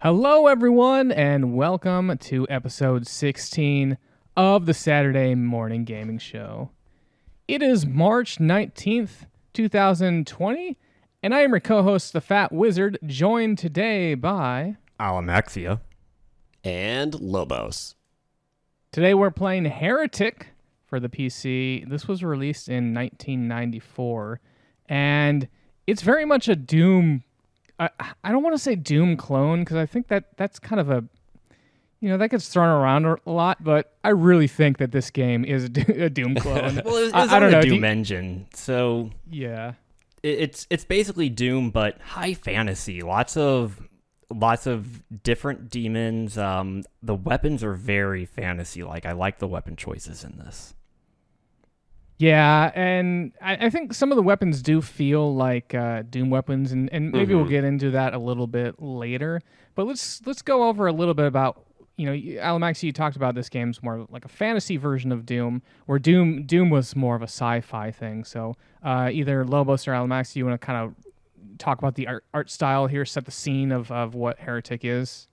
Hello, everyone, and welcome to episode 16 of the Saturday Morning Gaming Show. It is March 19th, 2020, and I am your co-host, the Fat Wizard, joined today by... Alamaxia. And Lobos. Today we're playing Heretic for the PC. This was released in 1994, and it's very much a Doom... I don't want to say Doom clone, because I think that's kind of a... that gets thrown around a lot, but I really think that this game is a Doom clone. Well, it's I don't on know. a Doom engine, so... Yeah. It's basically Doom, but high fantasy. Lots of different demons. The weapons are very fantasy-like. I like the weapon choices in this. Yeah, and I think some of the weapons do feel like Doom weapons, and maybe we'll get into that a little bit later. But let's go over a little bit about, Alamaxia, you talked about this game's more like a fantasy version of Doom, where Doom was more of a sci-fi thing. So either Lobos or Alamaxia, you want to kind of talk about the art style here, set the scene of what Heretic is?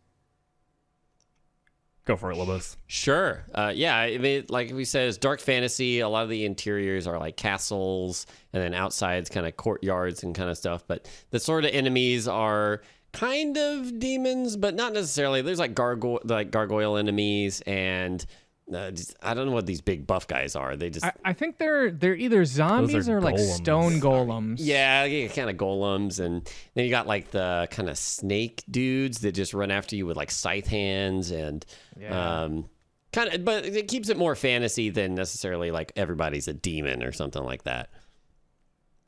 Go for it, Lobos. Sure. Yeah, I mean, like we said, it's dark fantasy. A lot of the interiors are like castles, and then outside's kind of courtyards and kind of stuff. But the sort of enemies are kind of demons, but not necessarily. There's like gargoyle enemies, and I don't know what these big buff guys are. They just I think they're either zombies or like golems. stone golems. yeah, kind of golems, and then you got like the kind of snake dudes that just run after you with like scythe hands, and kind of, but it keeps it more fantasy than necessarily like everybody's a demon or something like that.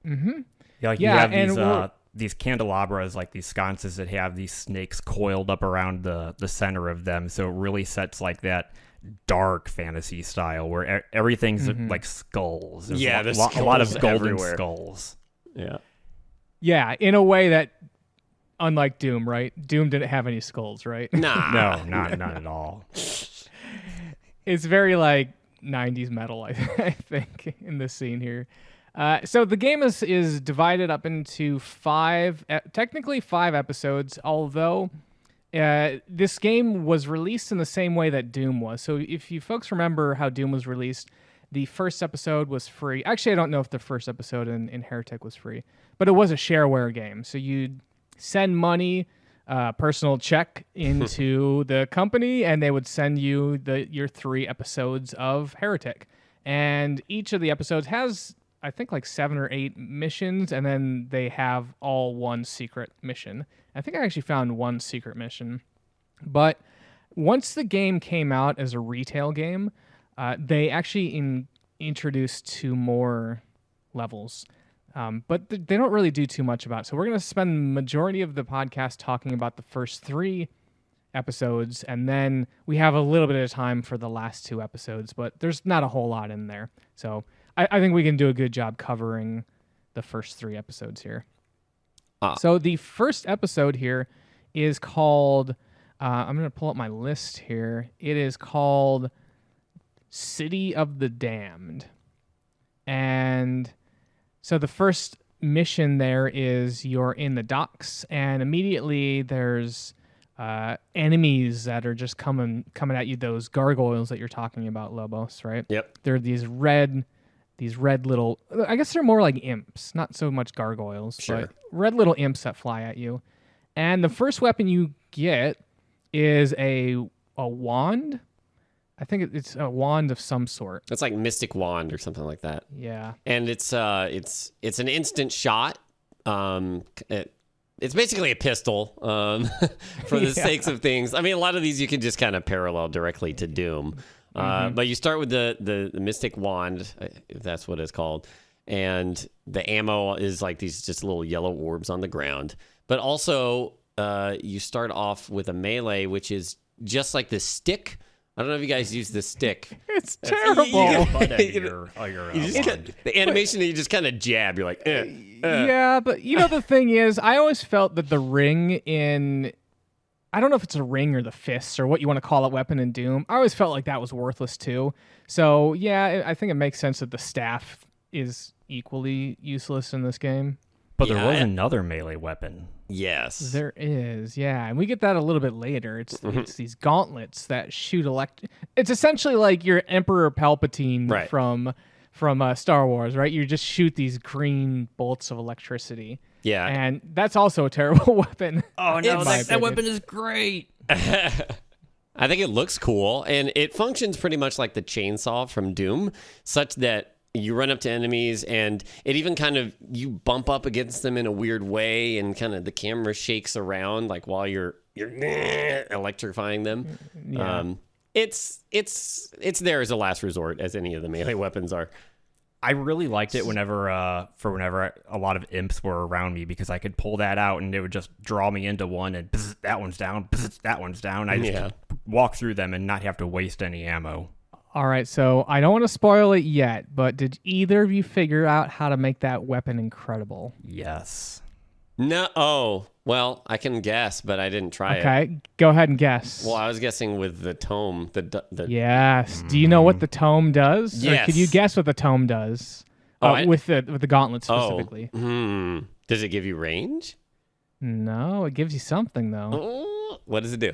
Mm-hmm. Yeah, like you have these candelabras, like these sconces that have these snakes coiled up around the center of them, so it really sets like that dark fantasy style where everything's like skulls. There's a lot of golden everywhere. skulls. Yeah, in a way that, unlike Doom, right? Doom didn't have any skulls, right? Nah. No, not at all. It's very like 90s metal, I think, in this scene here. So the game is divided up into technically five episodes, although this game was released in the same way that Doom was. So if you folks remember how Doom was released, the first episode was free. Actually, I don't know if the first episode in Heretic was free, but it was a shareware game. So you'd send money, personal check into the company, and they would send you your 3 episodes of Heretic. And each of the episodes has, I think, like 7 or 8 missions, and then they have all one secret mission. I think I actually found one secret mission. But once the game came out as a retail game, they actually introduced 2 more levels. But they don't really do too much about it. So we're going to spend the majority of the podcast talking about the first 3 episodes, and then we have a little bit of time for the last 2 episodes, but there's not a whole lot in there. So I think we can do a good job covering the first 3 episodes here. So the first episode here is called, I'm going to pull up my list here. It is called City of the Damned. And so the first mission there is you're in the docks, and immediately there's enemies that are just coming at you, those gargoyles that you're talking about, Lobos, right? Yep. They're these red little, I guess they're more like imps, not so much gargoyles, Sure. but red little imps that fly at you. And the first weapon you get is a wand. I think it's a wand of some sort. It's like Mystic Wand or something like that. Yeah. And it's an instant shot. It's basically a pistol for the sakes of things. I mean, a lot of these you can just kind of parallel directly to Doom. But you start with the Mystic Wand, if that's what it's called. And the ammo is like these just little yellow orbs on the ground. But also, you start off with a melee, which is just like the stick. I don't know if you guys use the stick. It's terrible. The animation that you just kind of jab. You're like, Yeah, but the thing is, I always felt that the ring in... I don't know if it's a ring or the fists or what you want to call it weapon in Doom. I always felt like that was worthless too. So, yeah, I think it makes sense that the staff is equally useless in this game. But there was another melee weapon. Yes. There is, yeah. And we get that a little bit later. It's these gauntlets that shoot It's essentially like your Emperor Palpatine from Star Wars, right? You just shoot these green bolts of electricity. Yeah. And that's also a terrible weapon. Oh, no, that weapon is great. I think it looks cool, and it functions pretty much like the chainsaw from Doom, such that you run up to enemies, and it even kind of, you bump up against them in a weird way, and kind of the camera shakes around like while you're electrifying them. Yeah. It's there as a last resort, as any of the melee weapons are. I really liked it whenever a lot of imps were around me, because I could pull that out and it would just draw me into one, and that one's down, that one's down. I just walk through them and not have to waste any ammo. All right, so I don't want to spoil it yet, but did either of you figure out how to make that weapon incredible? Yes. No. Oh, well, I can guess, but I didn't try it. Okay, go ahead and guess. Well, I was guessing with the tome. Yes. Do you know what the tome does? Yes. Or could you guess what the tome does? With the gauntlet specifically. Does it give you range? No, it gives you something though. What does it do?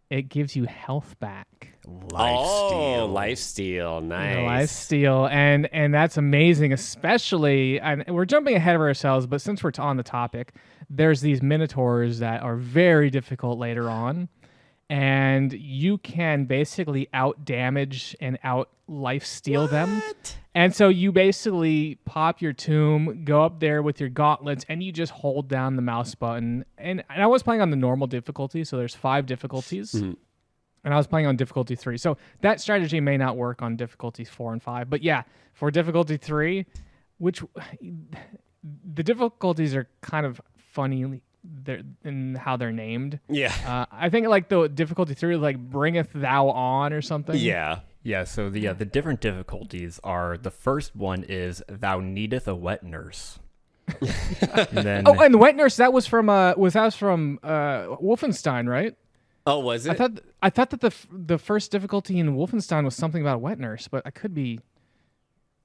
It gives you health back. Lifesteal. Nice. Lifesteal, and that's amazing, especially, and we're jumping ahead of ourselves, but since we're on the topic, there's these minotaurs that are very difficult later on, and you can basically out damage and out lifesteal them. And so you basically pop your tomb, go up there with your gauntlets, and you just hold down the mouse button. And I was playing on the normal difficulty, so there's 5 difficulties. And I was playing on difficulty 3. So that strategy may not work on difficulties 4 and 5. But yeah, for difficulty 3, which the difficulties are kind of funny in how they're named. Yeah. I think like the difficulty 3 is like bringeth thou on or something. Yeah. Yeah, so the different difficulties are, the first one is thou needeth a wet nurse. And then, and the wet nurse, that was from Wolfenstein, right? Oh, was it? I thought that the first difficulty in Wolfenstein was something about a wet nurse, but I could be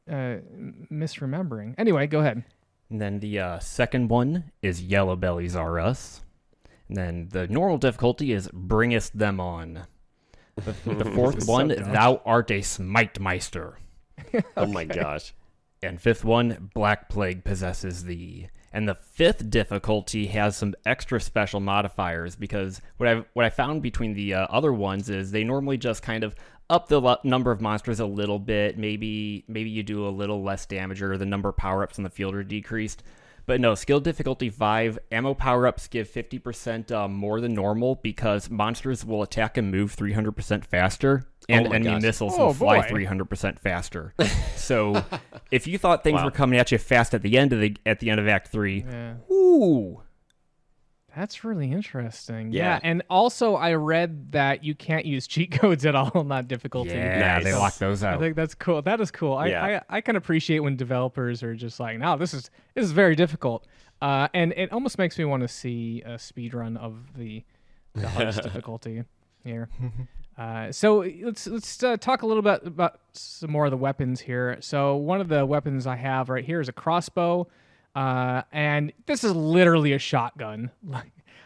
misremembering. Anyway, go ahead. And then the second one is Yellow Bellies Are Us. And then the normal difficulty is Bringest Them On. The fourth one, Thou Art a Smite Meister. Oh my gosh. And fifth one, Black Plague Possesses Thee. And the fifth difficulty has some extra special modifiers, because what I found between the other ones is they normally just kind of up the number of monsters a little bit. Maybe you do a little less damage, or the number of power-ups in the field are decreased. But no, skill difficulty 5, ammo power-ups give 50% more than normal, because monsters will attack and move 300% faster, and enemy missiles will fly 300% faster. So if you thought things were coming at you fast at the end of Act 3, ooh. That's really interesting. Yeah. And also I read that you can't use cheat codes at all in that difficulty. Yeah, they lock those out. I think that's cool. That is cool. I can appreciate when developers are just like, no, this is very difficult. And it almost makes me want to see a speed run of the hardest difficulty here. So let's talk a little bit about some more of the weapons here. So one of the weapons I have right here is a crossbow. And this is literally a shotgun.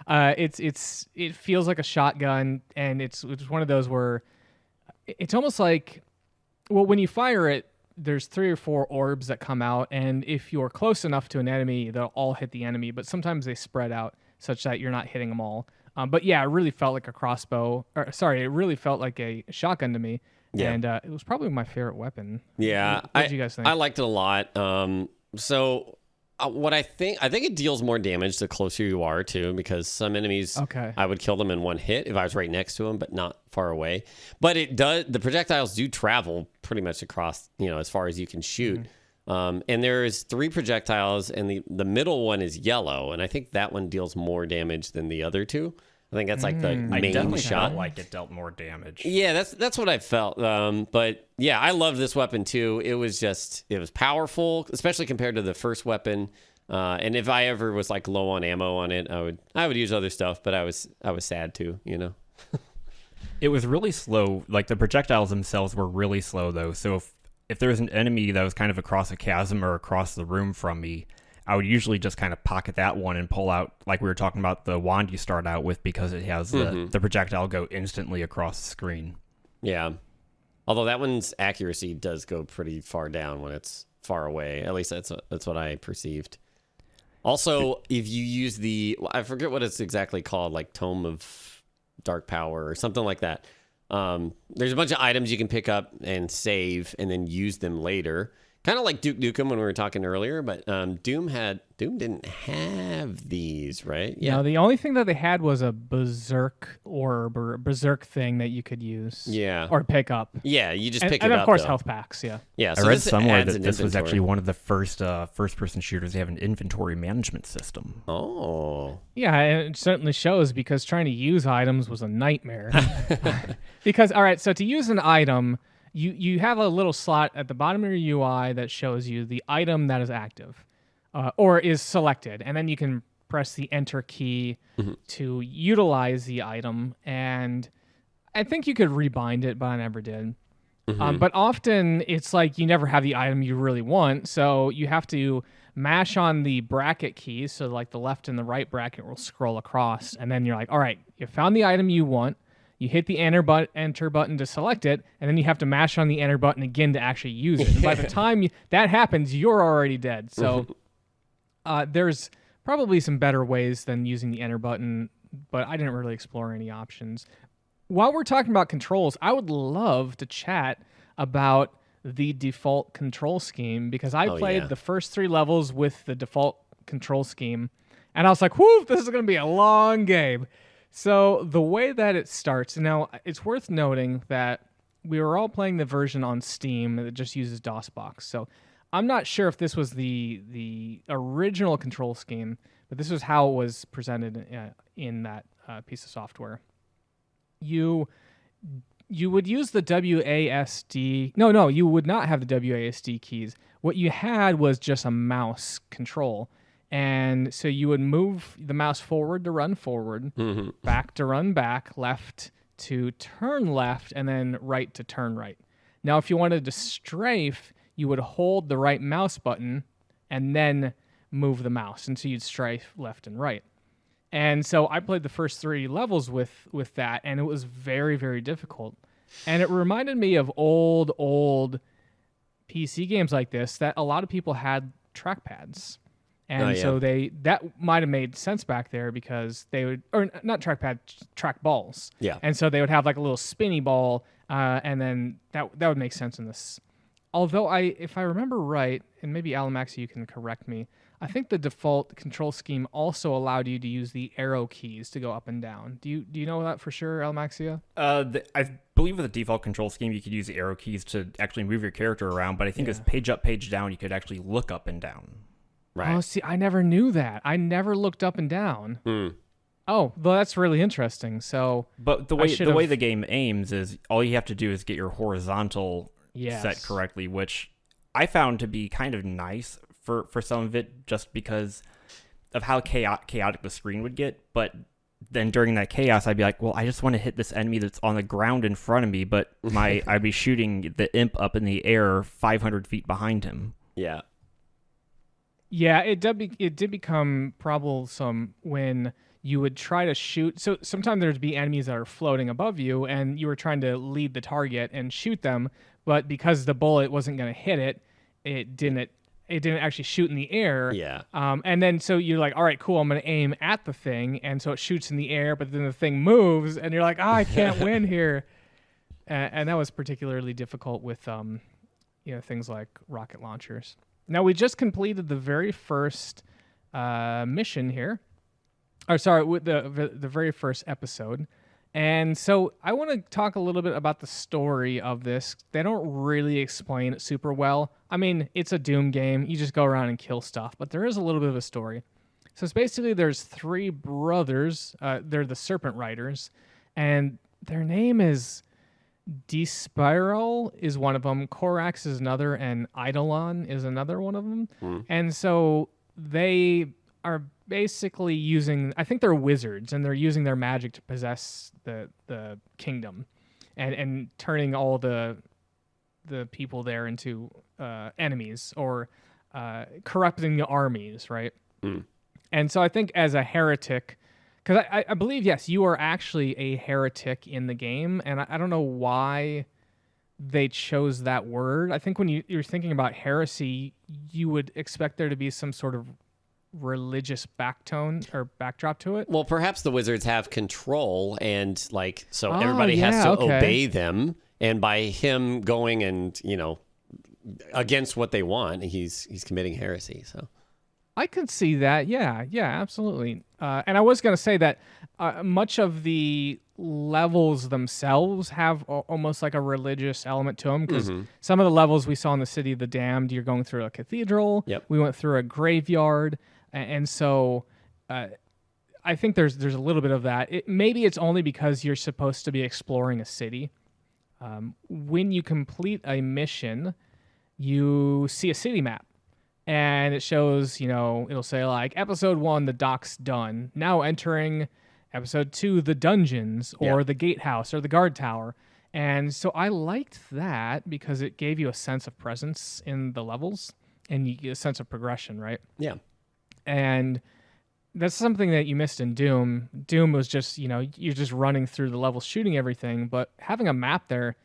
It feels like a shotgun, and it's one of those where it's almost like, well, when you fire it, there's 3 or 4 orbs that come out, and if you're close enough to an enemy, they'll all hit the enemy, but sometimes they spread out such that you're not hitting them all. But yeah, it really felt like a crossbow. It really felt like a shotgun to me. Yeah. And it was probably my favorite weapon. Yeah. What did you guys think? I liked it a lot. What I think it deals more damage the closer you are too, because some enemies, I would kill them in one hit if I was right next to them, but not far away. But the projectiles do travel pretty much across, as far as you can shoot. And there's 3 projectiles, and the middle one is yellow, and I think that one deals more damage than the other 2. I think that's like the main shot. Felt like it dealt more damage. Yeah, that's what I felt. But yeah, I loved this weapon too. It was powerful, especially compared to the first weapon. And if I ever was like low on ammo on it, I would use other stuff. But I was sad too, It was really slow. Like the projectiles themselves were really slow though. So if there was an enemy that was kind of across a chasm or across the room from me, I would usually just kind of pocket that one and pull out, like we were talking about, the wand you start out with, because it has the projectile go instantly across the screen. Yeah. Although that one's accuracy does go pretty far down when it's far away. At least that's what I perceived. Also, if you use I forget what it's exactly called, like Tome of Dark Power or something like that. There's a bunch of items you can pick up and save and then use them later. Kind of like Duke Nukem when we were talking earlier, but Doom didn't have these, right? Yeah. No, the only thing that they had was a berserk orb or a berserk thing that you could use. Yeah. Or pick up. Yeah, you just pick it up. And of course, though. Health packs. Yeah. Yeah. So I read somewhere that this was actually one of the first-person shooters to have an inventory management system. Oh. Yeah, and it certainly shows, because trying to use items was a nightmare. Because, all right, so to use an item, you have a little slot at the bottom of your UI that shows you the item that is active or is selected. And then you can press the enter key to utilize the item. And I think you could rebind it, but I never did. But often it's like you never have the item you really want. So you have to mash on the bracket keys. So like the left and the right bracket will scroll across. And then you're like, all right, you found the item you want. You hit the enter button to select it, and then you have to mash on the enter button again to actually use it. And by the time that happens, you're already dead. So there's probably some better ways than using the enter button, but I didn't really explore any options. While we're talking about controls, I would love to chat about the default control scheme, because I played the first 3 levels with the default control scheme, and I was like, whoo, this is going to be a long game. So the way that it starts, now it's worth noting that we were all playing the version on Steam that just uses DOSBox. So I'm not sure if this was the original control scheme, but this was how it was presented in that piece of software. You would use the WASD. No, you would not have the WASD keys. What you had was just a mouse control. And so you would move the mouse forward to run forward, back to run back, left to turn left, and then right to turn right. Now, if you wanted to strafe, you would hold the right mouse button and then move the mouse. And so you'd strafe left and right. And so I played the first 3 levels with that, and it was very, very difficult. And it reminded me of old PC games like this that a lot of people had trackpads. And so that might have made sense back there, because they would, or not trackpad, track balls. Yeah. And so they would have like a little spinny ball, and then that would make sense in this. Although if I remember right, and maybe Alamaxia, you can correct me, I think the default control scheme also allowed you to use the arrow keys to go up and down. Do you know that for sure, Alamaxia? I believe with the default control scheme, you could use the arrow keys to actually move your character around, but I think as page up, page down, you could actually look up and down. Right. Oh, see, I never knew that. I never looked up and down. Oh, well, that's really interesting. So, but the way the game aims is all you have to do is get your horizontal set correctly, which I found to be kind of nice for some of it, just because of how chaotic the screen would get. But then during that chaos, I'd be like, well, I just want to hit this enemy that's on the ground in front of me, but I'd be shooting the imp up in the air 500 feet behind him. Yeah. Yeah, it did become troublesome when you would try to shoot. So sometimes there'd be enemies that are floating above you, and you were trying to lead the target and shoot them, but because the bullet wasn't going to hit it, it didn't actually shoot in the air. Yeah. And then so you're like, all right, cool, I'm going to aim at the thing, and so it shoots in the air, but then the thing moves, and you're like, I can't win here. And that was particularly difficult with things like rocket launchers. Now, we just completed the very first mission here. With the very first episode. And so I want to talk a little bit about the story of this. They don't really explain it super well. I mean, it's a Doom game. You just go around and kill stuff. But there is a little bit of a story. So it's basically there's 3 brothers. They're the Serpent Riders. And their name is... Despiral is one of them, Korax is another, and Eidolon is another one of them. And so they are basically using, I think they're wizards, and they're using their magic to possess the kingdom and turning all the people there into enemies, or corrupting the armies, right? Mm. And so I think as a heretic, because I believe, yes, you are actually a heretic in the game, and I don't know why they chose that word. I think when you're thinking about heresy, you would expect there to be some sort of religious backtone or backdrop to it. Well, perhaps the wizards have control, and so everybody has to obey them. And by him going and against what they want, he's committing heresy. So I could see that. Yeah, absolutely. And I was going to say that much of the levels themselves have almost like a religious element to them, because some of the levels we saw in the City of the Damned, you're going through a cathedral. Yep. We went through a graveyard, and so I think there's a little bit of that. Maybe it's only because you're supposed to be exploring a city. When you complete a mission, you see a city map. And it shows, it'll say like episode 1, the dock's done. Now entering episode 2, the dungeons or the gatehouse or the guard tower. And so I liked that because it gave you a sense of presence in the levels and you get a sense of progression, right? Yeah. And that's something that you missed in Doom. Doom was just, you're just running through the levels, shooting everything. But having a map there,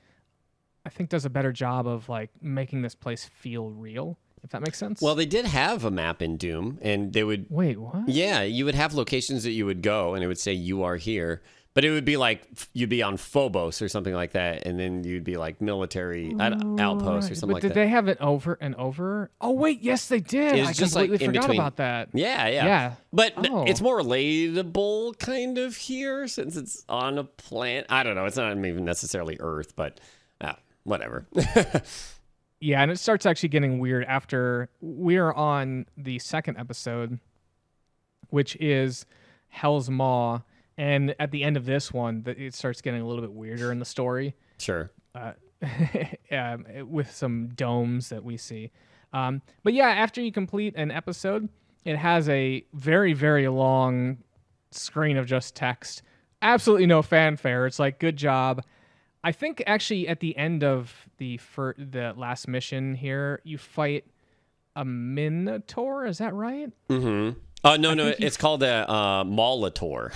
I think does a better job of like making this place feel real. If that makes sense. Well, they did have a map in Doom, and they would... Wait, what? Yeah, you would have locations that you would go, and it would say, you are here. But it would be like, you'd be on Phobos or something like that, and then you'd be like military outposts or something like that. But did they have it over and over? Oh, wait, yes, they did. It's I just completely in forgot between. about that. Yeah. But it's more relatable kind of here, since it's on a planet. I don't know, it's not even necessarily Earth, but whatever. Yeah, and it starts actually getting weird after we're on the second episode, which is Hell's Maw. And at the end of this one, it starts getting a little bit weirder in the story. Sure. With some domes that we see. But yeah, after you complete an episode, it has a very, very long screen of just text. Absolutely no fanfare. It's like, good job. I think actually at the end of the last mission here, you fight a Minotaur. Is that right? Mm-hmm. No, it's called a Molitor.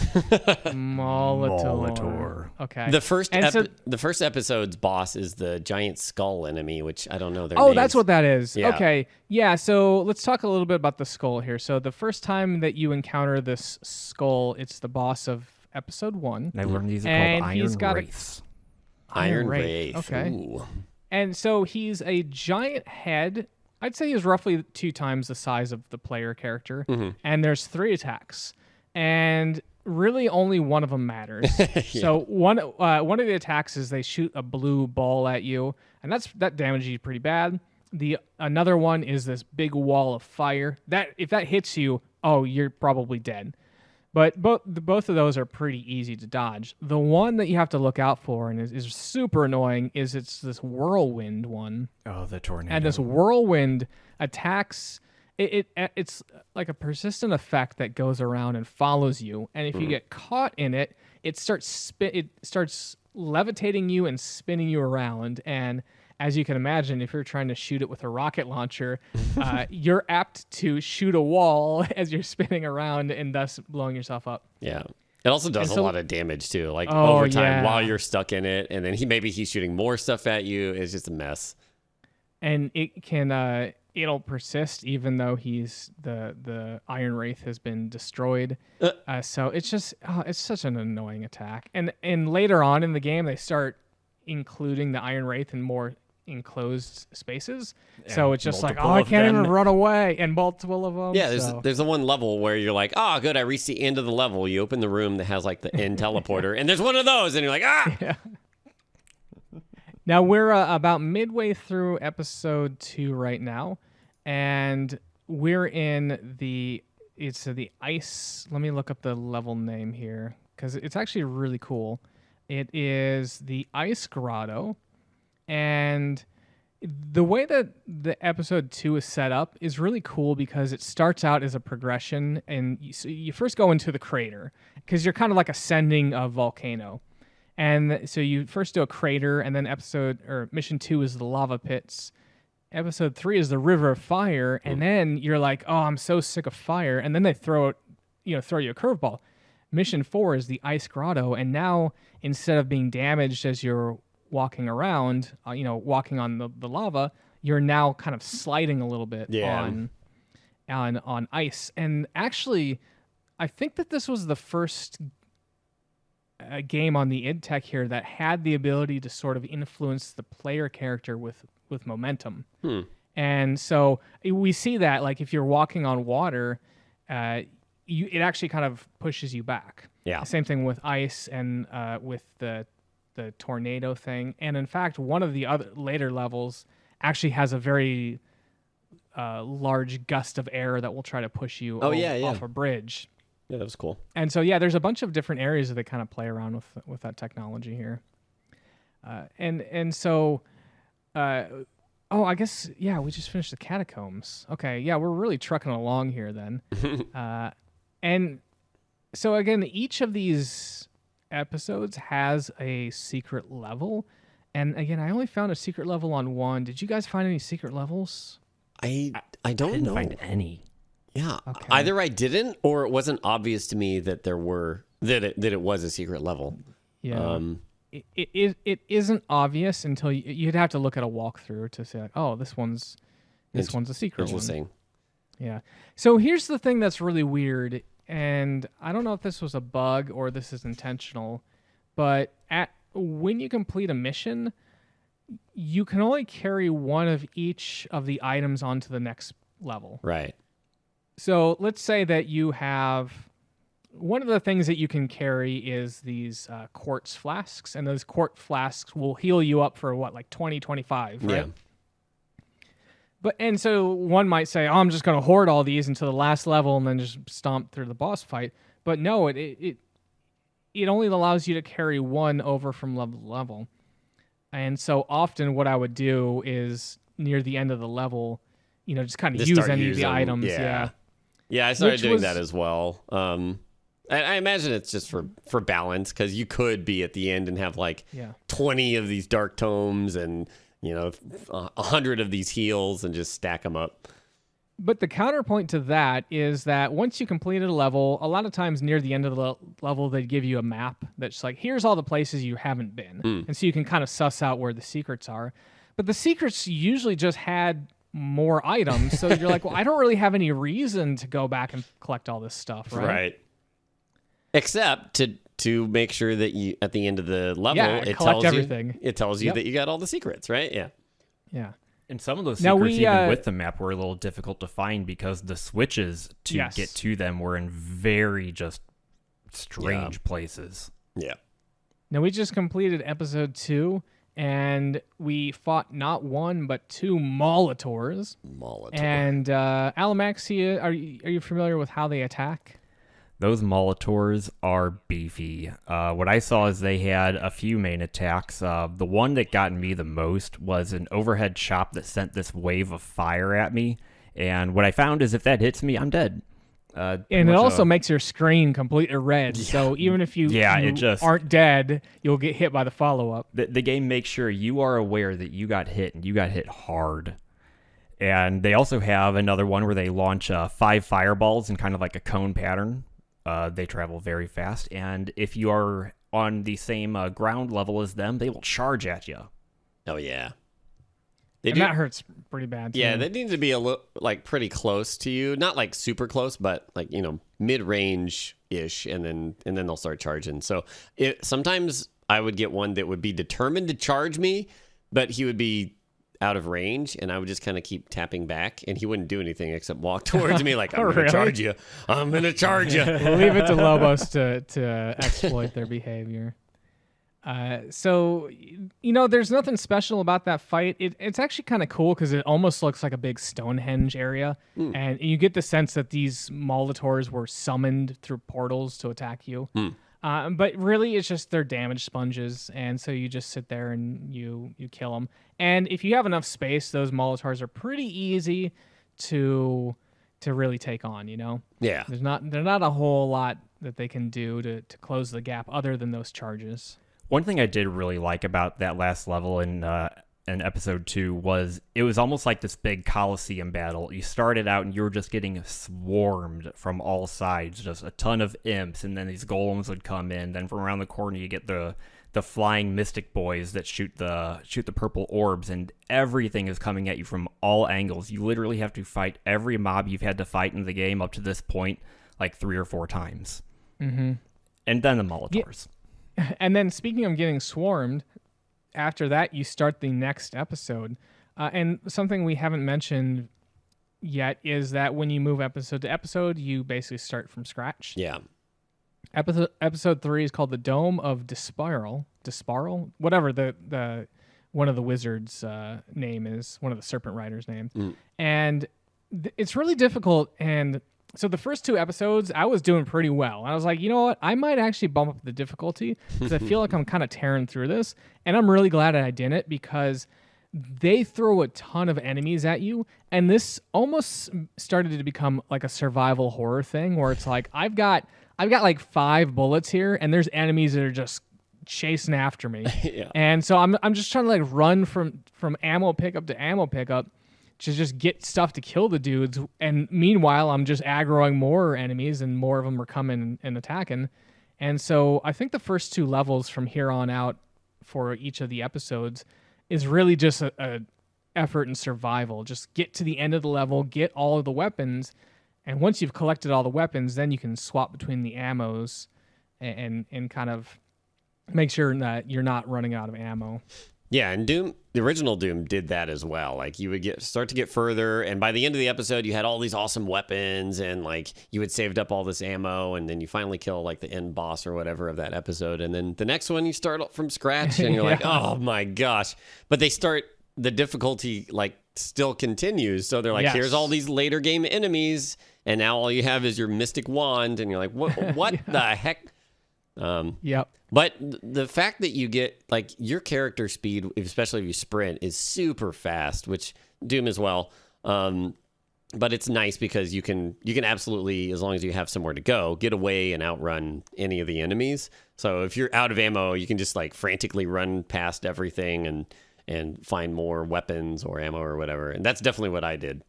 Molitor. Okay. The first episode's boss is the giant skull enemy, which I don't know their names. Oh, that's what that is. Yeah. Okay. Yeah, so let's talk a little bit about the skull here. So the first time that you encounter this skull, it's the boss of episode 1. I learned these are called Iron Wraiths. Iron Wraith. Okay. Ooh. And so he's a giant head. I'd say he's roughly 2 times the size of the player character. Mm-hmm. And there's 3 attacks. And really only one of them matters. Yeah. So one of the attacks is they shoot a blue ball at you, and that damages you pretty bad. Another one is this big wall of fire. That if that hits you, you're probably dead. But both of those are pretty easy to dodge. The one that you have to look out for and is super annoying is it's this whirlwind one. Oh, the tornado. And this whirlwind attacks. It's like a persistent effect that goes around and follows you. And if you get caught in it, it starts levitating you and spinning you around. And as you can imagine, if you're trying to shoot it with a rocket launcher, you're apt to shoot a wall as you're spinning around and thus blowing yourself up. Yeah. It also does a lot of damage too, like over time while you're stuck in it. And then he's shooting more stuff at you. It's just a mess. And it can it'll persist even though the Iron Wraith has been destroyed. So it's just it's such an annoying attack. And later on in the game, they start including the Iron Wraith in more enclosed spaces, so it's just like, I can't even run away, and multiple of them. Yeah, there's the one level where you're like, good, I reached the end of the level. You open the room that has like the end teleporter, and there's one of those, and you're like, Yeah. Now we're about midway through episode 2 right now, and we're in the ice. Let me look up the level name here because it's actually really cool. It is the Ice Grotto. And the way that the episode 2 is set up is really cool because it starts out as a progression, and you first go into the crater because you're kind of like ascending a volcano. And so you first do a crater, and then mission 2 is the lava pits. episode 3 is the River of Fire, and then you're like, oh, I'm so sick of fire, and then they throw you a curveball. Mission 4 is the Ice Grotto, and now instead of being damaged as you're walking around, walking on the lava, you're now kind of sliding a little bit on ice. And actually, I think that this was the first game on the id Tech here that had the ability to sort of influence the player character with momentum. And so we see that, like, if you're walking on water, it actually kind of pushes you back. Yeah. Same thing with ice and with the tornado thing. And in fact, one of the other later levels actually has a very large gust of air that will try to push you off a bridge. Yeah, that was cool. And so, there's a bunch of different areas that they kind of play around with that technology here. I guess, we just finished the catacombs. Okay, we're really trucking along here then. And so, again, each of these episodes has a secret level. And, again, I only found a secret level on one. Did you guys find any secret levels? I don't know. Find any. Yeah. Okay. Either I didn't, or it wasn't obvious to me that there were that it was a secret level. Yeah. It isn't obvious until you'd have to look at a walkthrough to say, like, oh, this one's a secret one. Interesting. Yeah. So here's the thing that's really weird, and I don't know if this was a bug or this is intentional, but when you complete a mission, you can only carry one of each of the items onto the next level. Right. So let's say that you have one of the things that you can carry is these quartz flasks, and those quartz flasks will heal you up for like 20, 25, right? Yeah. And so one might say, oh, I'm just going to hoard all these until the last level and then just stomp through the boss fight. But no, it only allows you to carry one over from level to level. And so often what I would do is near the end of the level, just kind of use any of the items. Yeah, I started doing that as well. I imagine it's just for balance, because you could be at the end and have 20 of these dark tomes and 100 of these heals and just stack them up. But the counterpoint to that is that once you completed a level, a lot of times near the end of the level, they give you a map that's like, here's all the places you haven't been. And so you can kind of suss out where the secrets are. But the secrets usually just had more items. So you're like, well, I don't really have any reason to go back and collect all this stuff, right? Right. Except to make sure that you, at the end of the level, it collect tells everything. It tells you that you got all the secrets, right? Yeah. Yeah. And some of those secrets, even with the map, were a little difficult to find because the switches to get to them were in very just strange places. Yeah. Now, we just completed episode 2, and we fought not one, but 2 Molotors. And Alamaxia, are you familiar with how they attack? Those Molotors are beefy. What I saw is they had a few main attacks. The one that got me the most was an overhead chop that sent this wave of fire at me. And what I found is if that hits me, I'm dead. And it also makes your screen completely red. Yeah. So even if you aren't dead, you'll get hit by the follow-up. The game makes sure you are aware that you got hit, and you got hit hard. And they also have another one where they launch 5 fireballs in kind of like a cone pattern. They travel very fast, and if you are on the same ground level as them, they will charge at you. Oh, yeah. That hurts pretty bad, too. Yeah, they need to be pretty close to you. Not super close, but mid-range-ish, and then they'll start charging. So sometimes I would get one that would be determined to charge me, but he would be out of range, and I would just kind of keep tapping back, and he wouldn't do anything except walk towards me like, I'm going to charge you. I'm going to charge you. We'll leave it to Lobos to exploit their behavior. So, there's nothing special about that fight. It's actually kind of cool because it almost looks like a big Stonehenge area, and you get the sense that these Molotors were summoned through portals to attack you. But really, it's just they're damage sponges, and so you just sit there and you kill them. And if you have enough space, those Molotors are pretty easy to really take on. Yeah. There's not a whole lot that they can do to close the gap other than those charges. One thing I did really like about that last level, and in episode 2 was it was almost like this big Coliseum battle. You started out and you were just getting swarmed from all sides, just a ton of imps, and then these golems would come in. Then from around the corner you get the flying mystic boys that shoot the purple orbs, and everything is coming at you from all angles. You literally have to fight every mob you've had to fight in the game up to this point like 3 or 4 times. Mm-hmm. And then the Molotovs. Yeah. And then speaking of getting swarmed, after that you start the next episode. And something we haven't mentioned yet is that when you move episode to episode, you basically start from scratch. Yeah. Episode 3 is called the Dome of Despiral, whatever the one of the wizards' name is, one of the serpent riders' name, and it's really difficult. And so the first 2 episodes, I was doing pretty well. And I was like, you know what, I might actually bump up the difficulty because I feel like I'm kind of tearing through this, and I'm really glad I didn't because they throw a ton of enemies at you, and this almost started to become like a survival horror thing where it's like I've got like 5 bullets here, and there's enemies that are just chasing after me. Yeah. And so I'm just trying to like run from ammo pickup to ammo pickup to just get stuff to kill the dudes. And meanwhile, I'm just aggroing more enemies, and more of them are coming and attacking. And so I think the first 2 levels from here on out for each of the episodes is really just a effort in survival. Just get to the end of the level, get all of the weapons. And once you've collected all the weapons, then you can swap between the ammos and kind of make sure that you're not running out of ammo. Yeah, and Doom, the original Doom did that as well. Like you would start to get further, and by the end of the episode, you had all these awesome weapons, and like you had saved up all this ammo, and then you finally kill like the end boss or whatever of that episode, and then the next one you start from scratch, and you're like, oh my gosh! But they start the difficulty like still continues, so they're like, here's all these later game enemies, and now all you have is your mystic wand, and you're like, what the heck? Yep. But the fact that you get like your character speed, especially if you sprint, is super fast, which Doom as well. But it's nice because you can absolutely, as long as you have somewhere to go, get away and outrun any of the enemies. So if you're out of ammo, you can just like frantically run past everything and find more weapons or ammo or whatever. And that's definitely what I did.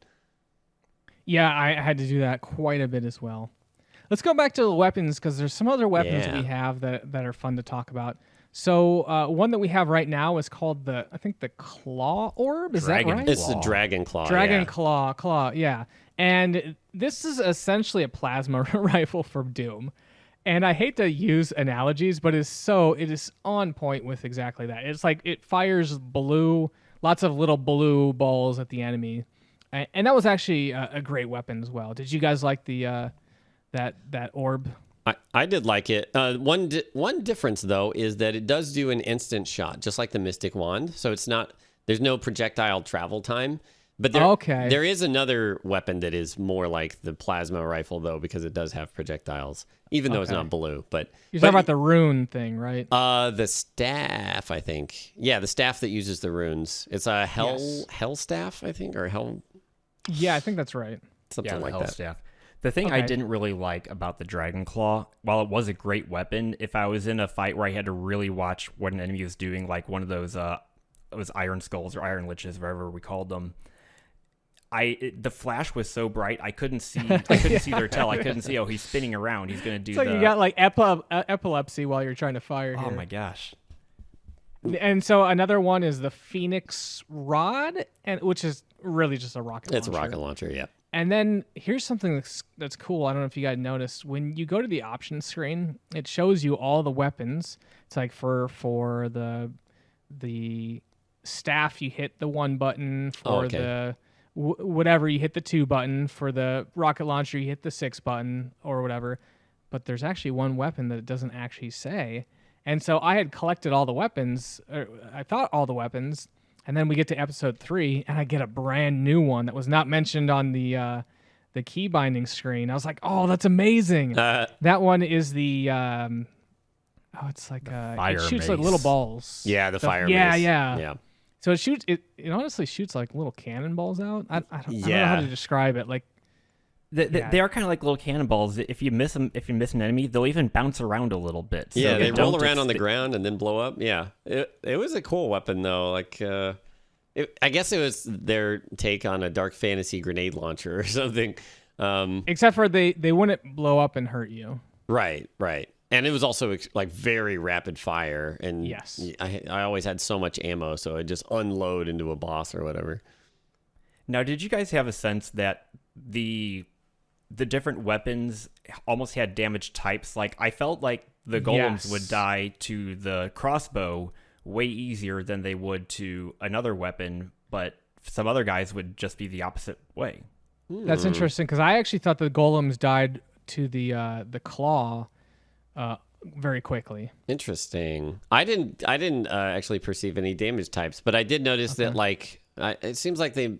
Yeah, I had to do that quite a bit as well. Let's go back to the weapons because there's some other weapons that we have that are fun to talk about. So one that we have right now is called I think the Claw Orb. Is that right? It's the Dragon Claw. Claw, yeah. And this is essentially a plasma rifle for Doom. And I hate to use analogies, but it is on point with exactly that. It's like it fires lots of little blue balls at the enemy. And that was actually a great weapon as well. Did you guys like the that orb? I did like it. One difference though is that it does do an instant shot, just like the Mystic Wand. So there's no projectile travel time. But there is another weapon that is more like the plasma rifle though, because it does have projectiles, even though it's not blue. But you're talking about the rune thing, right? The staff, I think. Yeah, the staff that uses the runes. It's a hell staff, I think, or hell. Yeah, I think that's right. Something like that. Staff. The thing I didn't really like about the Dragon Claw, while it was a great weapon, if I was in a fight where I had to really watch what an enemy was doing, like one of those it was Iron Skulls or Iron Liches, whatever we called them, the flash was so bright I couldn't see see their tail. I couldn't see, he's spinning around, he's gonna do it's like you got like epilepsy while you're trying to fire here. Oh my gosh. And so another one is the Phoenix Rod, which is really just a rocket launcher. It's a rocket launcher, yeah. And then here's something that's cool. I don't know if you guys noticed. When you go to the options screen, it shows you all the weapons. It's like for the staff, you hit the 1 button. For the whatever, you hit the 2 button. For the rocket launcher, you hit the 6 button or whatever. But there's actually one weapon that it doesn't actually say. And so I had collected all the weapons. I thought all the weapons. And then we get to episode 3, and I get a brand new one that was not mentioned on the key binding screen. I was like, "Oh, that's amazing!" That one is the it's like it shoots mace. like little balls. Yeah, the fire mace. Yeah. So it shoots. It honestly shoots like little cannonballs out. I don't know how to describe it. Like they are kind of like little cannonballs. If you miss an enemy, they'll even bounce around a little bit. So they roll around on the ground and then blow up. Yeah, it was a cool weapon though. Like I guess it was their take on a dark fantasy grenade launcher or something. Except for they wouldn't blow up and hurt you. Right. And it was also like very rapid fire. And yes, I always had so much ammo, so I'd just unload into a boss or whatever. Now, did you guys have a sense that the different weapons almost had damage types? Like, I felt like the golems would die to the crossbow way easier than they would to another weapon, but some other guys would just be the opposite way. That's interesting, because I actually thought the golems died to the claw very quickly. Interesting. I didn't actually perceive any damage types, but I did notice that like it seems like they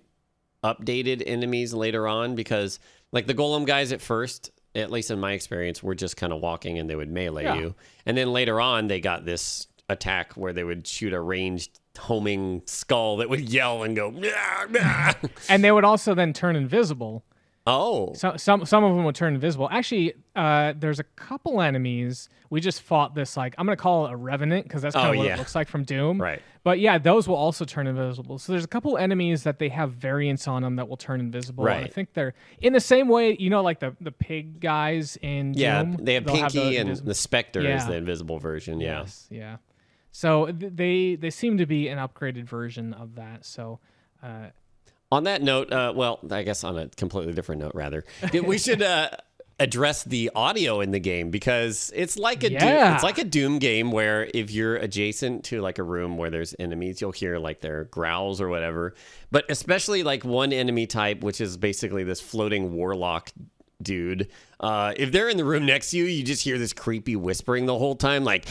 updated enemies later on, because like the golem guys at first, at least in my experience, were just kind of walking and they would melee you, and then later on they got this attack where they would shoot a ranged homing skull that would yell and go nah, nah. And they would also then turn invisible. Oh, so some of them would turn invisible. Actually, there's a couple enemies. We just fought this, like, I'm gonna call it a revenant, because that's kind of what it looks like from Doom. Right. But yeah, those will also turn invisible. So there's a couple enemies that they have variants on them that will turn invisible. Right. And I think they're in the same way, like the pig guys in Doom. They have Pinky and the Spectre is the invisible version. Yeah. Yes, yeah. So they seem to be an upgraded version of that. So. On that note, well, I guess on a completely different note, rather, we should address the audio in the game, because it's like a Doom game where if you're adjacent to like a room where there's enemies, you'll hear like their growls or whatever. But especially like one enemy type, which is basically this floating warlock dude. If they're in the room next to you, you just hear this creepy whispering the whole time, like.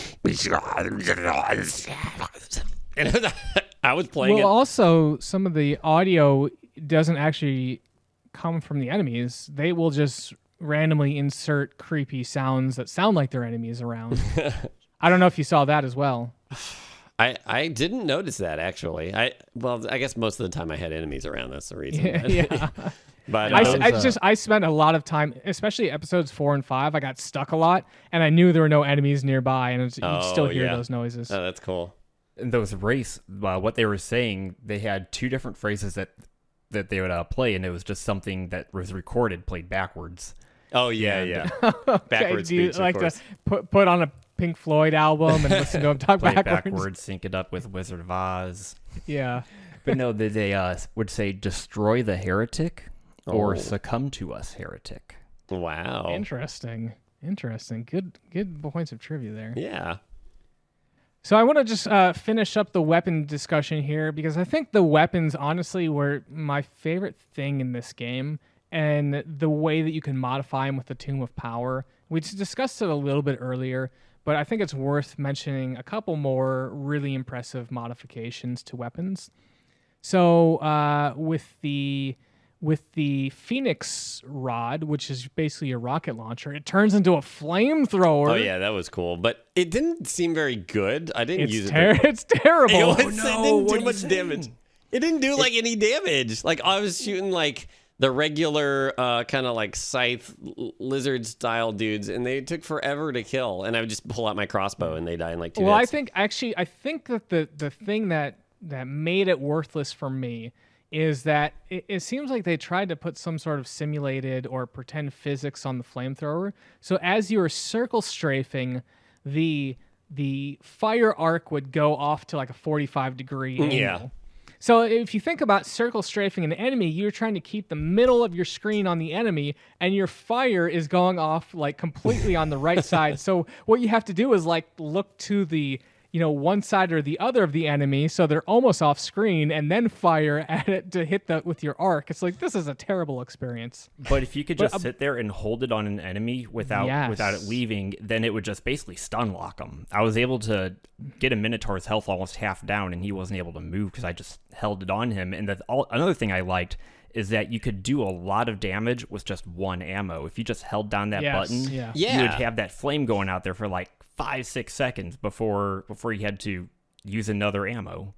And I was playing it. Well, also, some of the audio doesn't actually come from the enemies. They will just randomly insert creepy sounds that sound like their enemies around. I don't know if you saw that as well. I didn't notice that, actually. I guess most of the time I had enemies around. That's the reason. Yeah. But I spent a lot of time, especially episodes 4 and 5. I got stuck a lot, and I knew there were no enemies nearby, and you'd still hear those noises. Oh, that's cool. In those race, what they were saying, they had two different phrases that they would play, and it was just something that was recorded, played backwards. Oh yeah. Okay, Backwards do you speech, like of course. to put on a Pink Floyd album and listen to them talk Play backwards? Sync it up with Wizard of Oz. Yeah. But no, they would say, destroy the heretic or succumb to us, heretic. Wow. Interesting. Good points of trivia there. Yeah. So I want to just finish up the weapon discussion here, because I think the weapons, honestly, were my favorite thing in this game, and the way that you can modify them with the Tomb of Power. We discussed it a little bit earlier, but I think it's worth mentioning a couple more really impressive modifications to weapons. So with the Phoenix rod, which is basically a rocket launcher, it turns into a flamethrower. Oh yeah, that was cool, but it didn't seem very good. I didn't use it. It's terrible. It didn't do much damage. It didn't do like any damage. Like I was shooting like the regular kind of like scythe lizard style dudes, and they took forever to kill. And I would just pull out my crossbow, and they die in like 2 minutes. hits. I think that the thing that made it worthless for me is that it seems like they tried to put some sort of simulated or pretend physics on the flamethrower. So as you were circle strafing, the fire arc would go off to like a 45-degree angle. Yeah. So if you think about circle strafing an enemy, you're trying to keep the middle of your screen on the enemy, and your fire is going off like completely on the right side. So what you have to do is like look to the one side or the other of the enemy, so they're almost off screen, and then fire at it to hit with your arc. It's like, this is a terrible experience. But if you could just sit there and hold it on an enemy without it leaving, then it would just basically stun lock them. I was able to get a Minotaur's health almost half down, and he wasn't able to move because I just held it on him. And another thing I liked is that you could do a lot of damage with just one ammo. If you just held down that button, you would have that flame going out there for like 5-6 seconds before you had to use another ammo.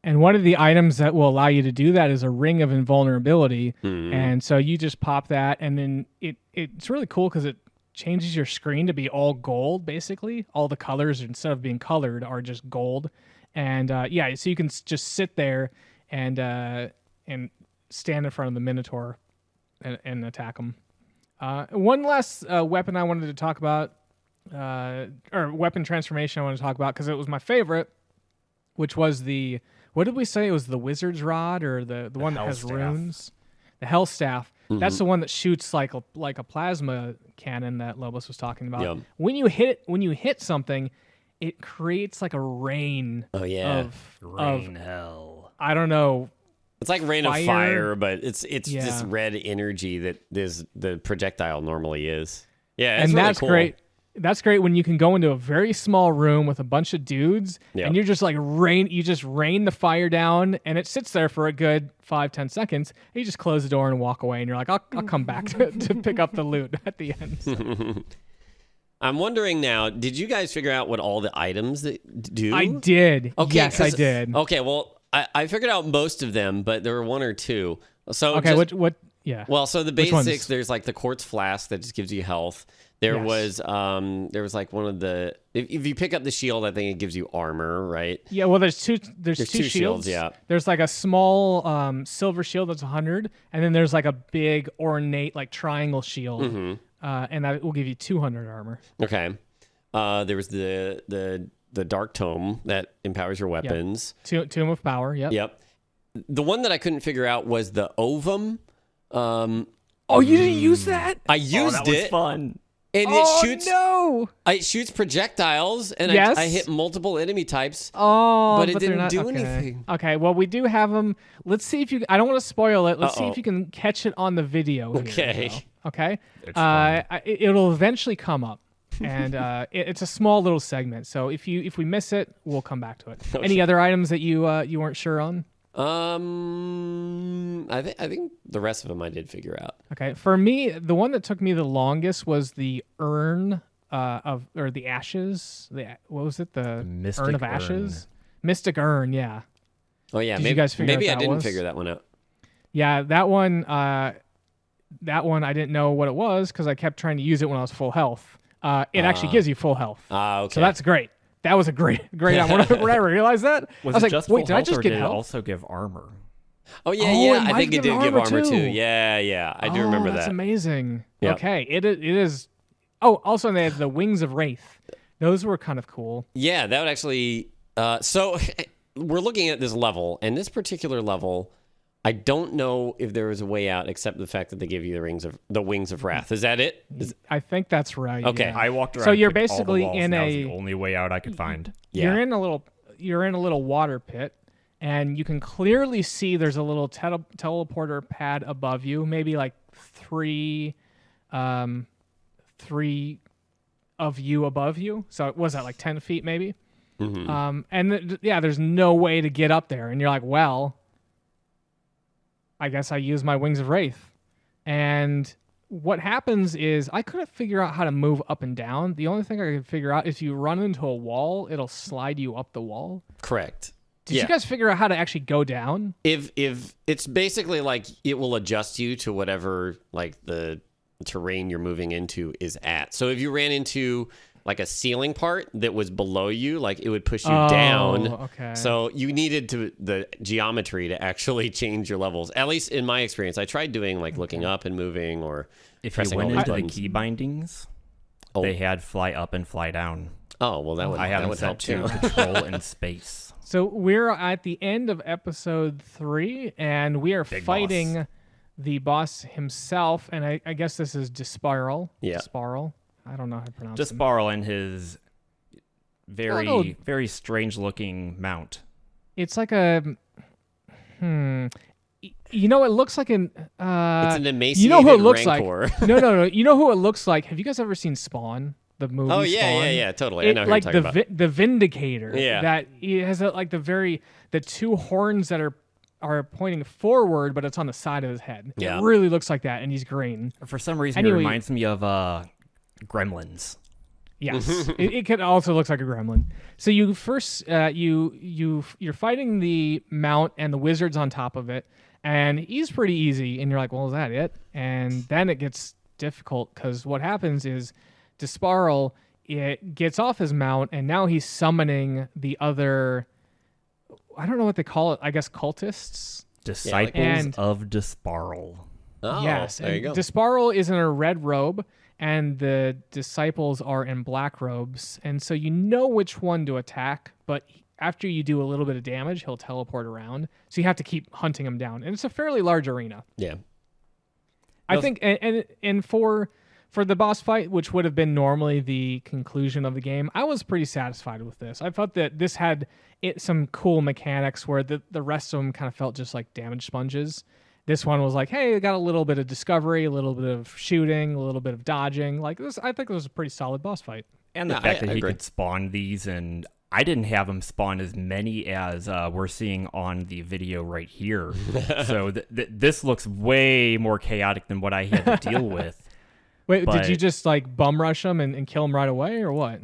And one of the items that will allow you to do that is a ring of invulnerability. And so you just pop that, and then it's really cool because it changes your screen to be all gold, basically. All the colors, instead of being colored, are just gold. And so you can just sit there and stand in front of the Minotaur and attack him. One last weapon I wanted to talk about, or weapon transformation I wanted to talk about, because it was my favorite, which was what did we say? It was the Wizard's Rod, or the one that has runes? The Hell Staff. Mm-hmm. That's the one that shoots like a plasma cannon that Lobos was talking about. Yep. When you hit something, it creates like a rain. Oh yeah, of hell. I don't know. It's like rain of fire, but it's this red energy that the projectile normally is. Yeah, it's and really that's cool. Great. That's great when you can go into a very small room with a bunch of dudes, and you're just like you just rain the fire down, and it sits there for a good 5-10 seconds. And you just close the door and walk away, and you're like, I'll come back to pick up the loot at the end. So. I'm wondering now, did you guys figure out what all the items that do? I did. Okay, yes, I did. Okay, well, I figured out most of them, but there were one or two. So okay, what? Yeah. Well, so the basics, there's like the quartz flask that just gives you health. There was like one of the if you pick up the shield, I think it gives you armor, right? Yeah, well there's two shields. Yeah. There's like a small silver shield that's 100, and then there's like a big ornate like triangle shield. Mm-hmm. And that will give you 200 armor. Okay. There was the dark tome that empowers your weapons. Yep. Tomb of Power, Yep. The one that I couldn't figure out was the ovum. Oh, you didn't use that? I used that was fun. And it shoots projectiles, and yes. I hit multiple enemy types. Oh, but it didn't do anything. Okay, well, we do have them. Let's see if you. I don't want to spoil it. Let's see if you can catch it on the video. Okay. Here, okay. It'll eventually come up, and it's a small little segment. So if we miss it, we'll come back to it. Okay. Any other items that you weren't sure on? I think the rest of them I did figure out. Okay, for me, the one that took me the longest was the urn or the ashes. What was it? The Mystic urn of ashes. Mystic urn, yeah. Oh yeah, you guys figure maybe out I didn't was? figure that one out. Yeah, that one I didn't know what it was because I kept trying to use it when I was full health. It actually gives you full health. Okay. So that's great. That was a great when I realized that, I was like, just wait, did I just get it health? also give armor? Oh yeah. I think it did give armor too. Yeah. I do remember that. That's amazing. Yep. Okay, it is. Oh, also they had the Wings of Wraith. Those were kind of cool. Yeah, that would actually. So we're looking at this level, and this particular level, I don't know if there was a way out except the fact that they give you the Wings of Wrath. Is that it? I think that's right. Okay, yeah. I walked around. So you're all the basically walls, in and that was a the only way out I could find. Yeah. You're in a little water pit, and you can clearly see there's a little teleporter pad above you, maybe like three of you above you. So was that like 10 feet maybe? Mm-hmm. There's no way to get up there, and you're like, well, I guess I use my Wings of Wraith. And what happens is I couldn't figure out how to move up and down. The only thing I could figure out is if you run into a wall, it'll slide you up the wall. Correct. Did you guys figure out how to actually go down? If it's basically like it will adjust you to whatever like the terrain you're moving into is at. So if you ran into like a ceiling part that was below you, like it would push you down. Okay. So you needed the geometry to actually change your levels. At least in my experience, I tried doing like looking up and moving or if you went all into the buttons. key bindings, they had fly up and fly down. Oh well, that would I have them help set to too. control in space. So we're at the end of episode 3, and we are fighting the boss himself. And I guess this is Despiral. Yeah. Despiral. I don't know how to pronounce it. Despiral and his very strange looking mount. It's like a you know, it looks like an It's an emaciated you know who it looks rancor. like. No. You know who it looks like? Have you guys ever seen Spawn? The movie. Oh Spawn? yeah, totally. I know who like you're talking about. The Vindicator. Yeah. That he has the two horns that are pointing forward, but it's on the side of his head. Yeah. It really looks like that, and he's green. For some reason, Anyway, it reminds me of Gremlins. Yes, it could also looks like a gremlin. So you first you're fighting the mount and the wizards on top of it, and he's pretty easy. And you're like, well, is that it? And then it gets difficult because what happens is Despiral it gets off his mount, and now he's summoning the other. I don't know what they call it. I guess cultists. Disciples of Disparl. Oh, Yes, there you go. Disparl is in a red robe, and the disciples are in black robes, and so you know which one to attack, but after you do a little bit of damage, he'll teleport around, so you have to keep hunting him down, and it's a fairly large arena. Yeah. I think, and for the boss fight, which would have been normally the conclusion of the game, I was pretty satisfied with this. I thought that this had some cool mechanics where the rest of them kind of felt just like damage sponges. This one was like, hey, it got a little bit of discovery, a little bit of shooting, a little bit of dodging. Like this, I think it was a pretty solid boss fight. And the fact that he could spawn these, and I didn't have him spawn as many as we're seeing on the video right here. So this looks way more chaotic than what I had to deal with. Wait, did you just like bum rush him and kill him right away, or what?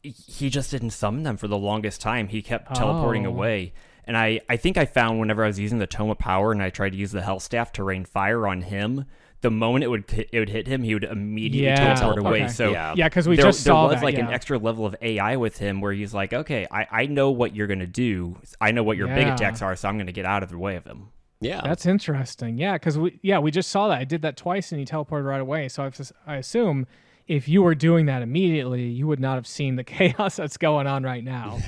He just didn't summon them for the longest time. He kept teleporting away. And I think I found whenever I was using the Tome of Power and I tried to use the Hell Staff to rain fire on him, the moment it would hit him, he would immediately teleport away. Okay. So because we just saw there was an extra level of AI with him where he's like, okay, I know what you're going to do. I know what your big attacks are, so I'm going to get out of the way of him. Yeah. That's interesting. Yeah, because we just saw that. I did that twice and he teleported right away. So I assume if you were doing that immediately, you would not have seen the chaos that's going on right now.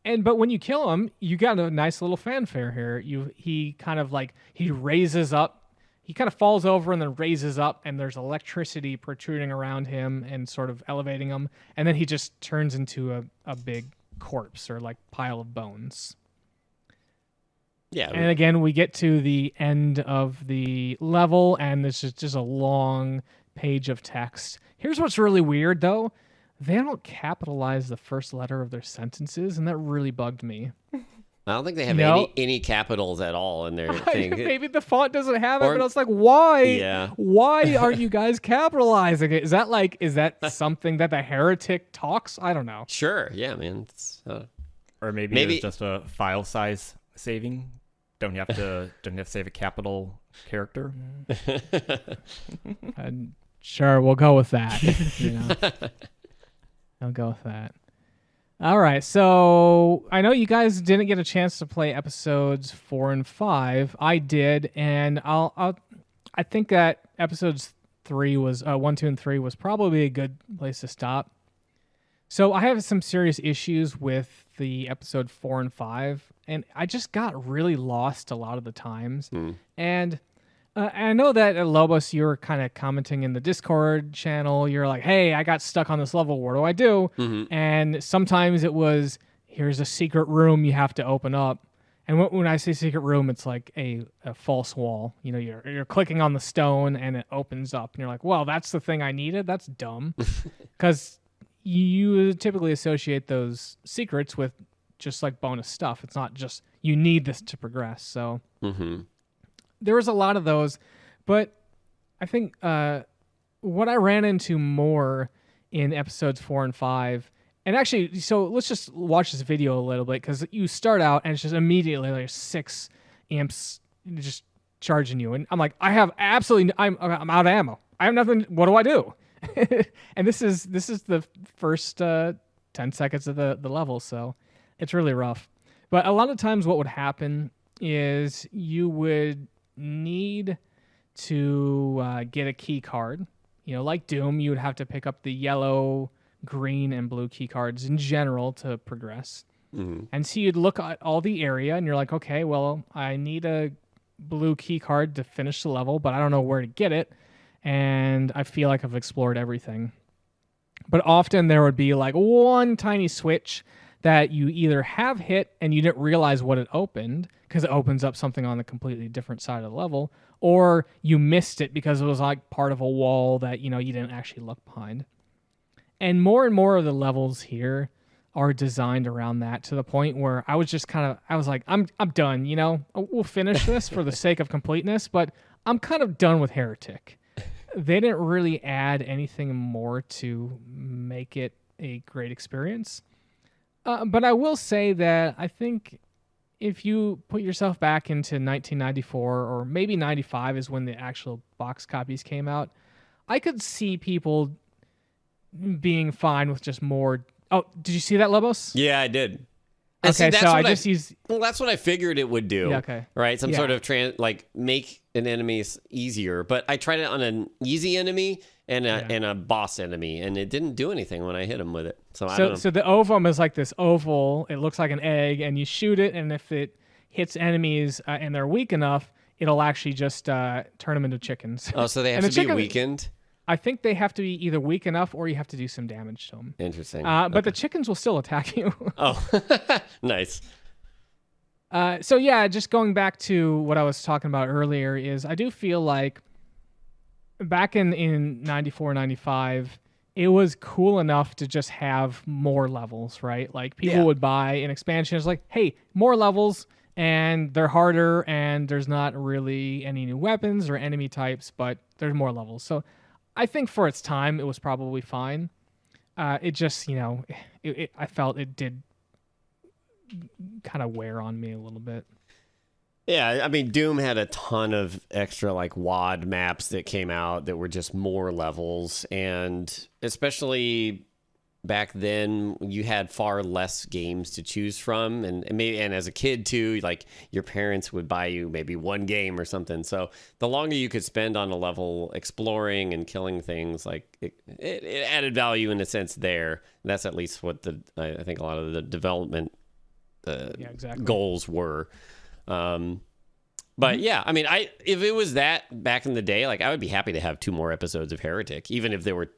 But when you kill him, you got a nice little fanfare here. He kind of like, he raises up, he kind of falls over and then raises up, and there's electricity protruding around him and sort of elevating him, and then he just turns into a big corpse or like pile of bones. Yeah. And again, we get to the end of the level, and this is just a long page of text. Here's what's really weird, though. They don't capitalize the first letter of their sentences, and that really bugged me. I don't think they have any capitals at all in their thing. Maybe the font doesn't have it, but I was like, why? Yeah. Why are you guys capitalizing it? Is that something that the Heretic talks? I don't know. Sure. Yeah, man. Or maybe it's just a file size saving. Don't have to save a capital character. Sure, we'll go with that. You know. I'll go with that. All right, so I know you guys didn't get a chance to play episodes 4 and 5. I did, and I think that episodes 3 was 1, 2, and 3 was probably a good place to stop. So I have some serious issues with the episode 4 and 5, and I just got really lost a lot of the times. And I know that at Lobos, you were kind of commenting in the Discord channel. You're like, hey, I got stuck on this level. What do I do? Mm-hmm. And sometimes it was, here's a secret room you have to open up. And when I say secret room, it's like a false wall. You know, you're clicking on the stone and it opens up. And you're like, well, that's the thing I needed? That's dumb. Because you typically associate those secrets with just like bonus stuff. It's not just you need this to progress. So... Mm-hmm. There was a lot of those, but I think what I ran into more in episodes 4 and 5, and actually, so let's just watch this video a little bit, because you start out and it's just immediately like 6 amps just charging you, and I'm like, I'm out of ammo. I have nothing. What do I do? And this is the first 10 seconds of the level, so it's really rough. But a lot of times, what would happen is you would need to get a key card. You know, like Doom, you would have to pick up the yellow, green, and blue key cards in general to progress. Mm-hmm. And so you'd look at all the area, and you're like, okay, well, I need a blue key card to finish the level, but I don't know where to get it, and I feel like I've explored everything. But often there would be like one tiny switch that you either have hit and you didn't realize what it opened because it opens up something on a completely different side of the level, or you missed it because it was like part of a wall that, you know, you didn't actually look behind. And more of the levels here are designed around that, to the point where I was like, I'm done, you know, we'll finish this for the sake of completeness, but I'm kind of done with Heretic. They didn't really add anything more to make it a great experience. But I will say that I think if you put yourself back into 1994 or maybe 95 is when the actual box copies came out, I could see people being fine with just more. Oh, did you see that, Lobos? Yeah, I did. Okay, so I just use... Well, that's what I figured it would do. Yeah, okay. Right? Some sort of make an enemy easier. But I tried it on an easy enemy and a boss enemy, and it didn't do anything when I hit him with it. So I don't know. So the ovum is like this oval. It looks like an egg, and you shoot it, and if it hits enemies and they're weak enough, it'll actually just turn them into chickens. Oh, so they have to be weakened? I think they have to be either weak enough or you have to do some damage to them. Interesting. But the chickens will still attack you. Oh, nice. So yeah, just going back to what I was talking about earlier is I do feel like back in 94, 95, it was cool enough to just have more levels, right? Like people would buy an expansion. It's like, hey, more levels and they're harder and there's not really any new weapons or enemy types, but there's more levels. So I think for its time, it was probably fine. It just, I felt it did kind of wear on me a little bit. Yeah, I mean, Doom had a ton of extra WAD maps that came out that were just more levels, and especially back then, you had far less games to choose from, and as a kid too, like your parents would buy you maybe one game or something. So the longer you could spend on a level exploring and killing things, like it added value in a sense there. That's at least what I think a lot of the development goals were. But yeah, I mean, if it was that back in the day, I would be happy to have 2 more episodes of Heretic, even if they were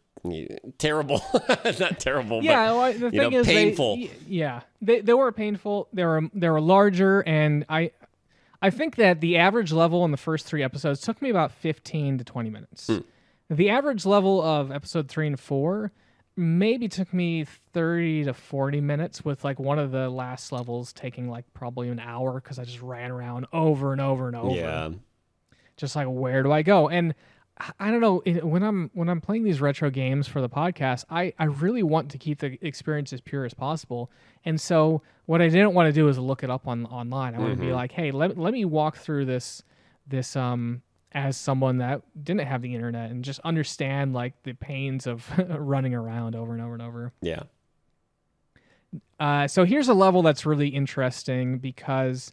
terrible. Not terrible, but the thing is painful. They were painful. They were larger, and I think that the average level in the first 3 episodes took me about 15 to 20 minutes. The average level of episode 3 and 4 maybe took me 30 to 40 minutes, with one of the last levels taking probably an hour because I just ran around over and over and over. Yeah. Just where do I go? And I don't know, when I'm playing these retro games for the podcast, I really want to keep the experience as pure as possible. And so what I didn't want to do is look it up online. I want to be like, hey, let me walk through this as someone that didn't have the internet and just understand the pains of running around over and over and over. Yeah. So here's a level that's really interesting because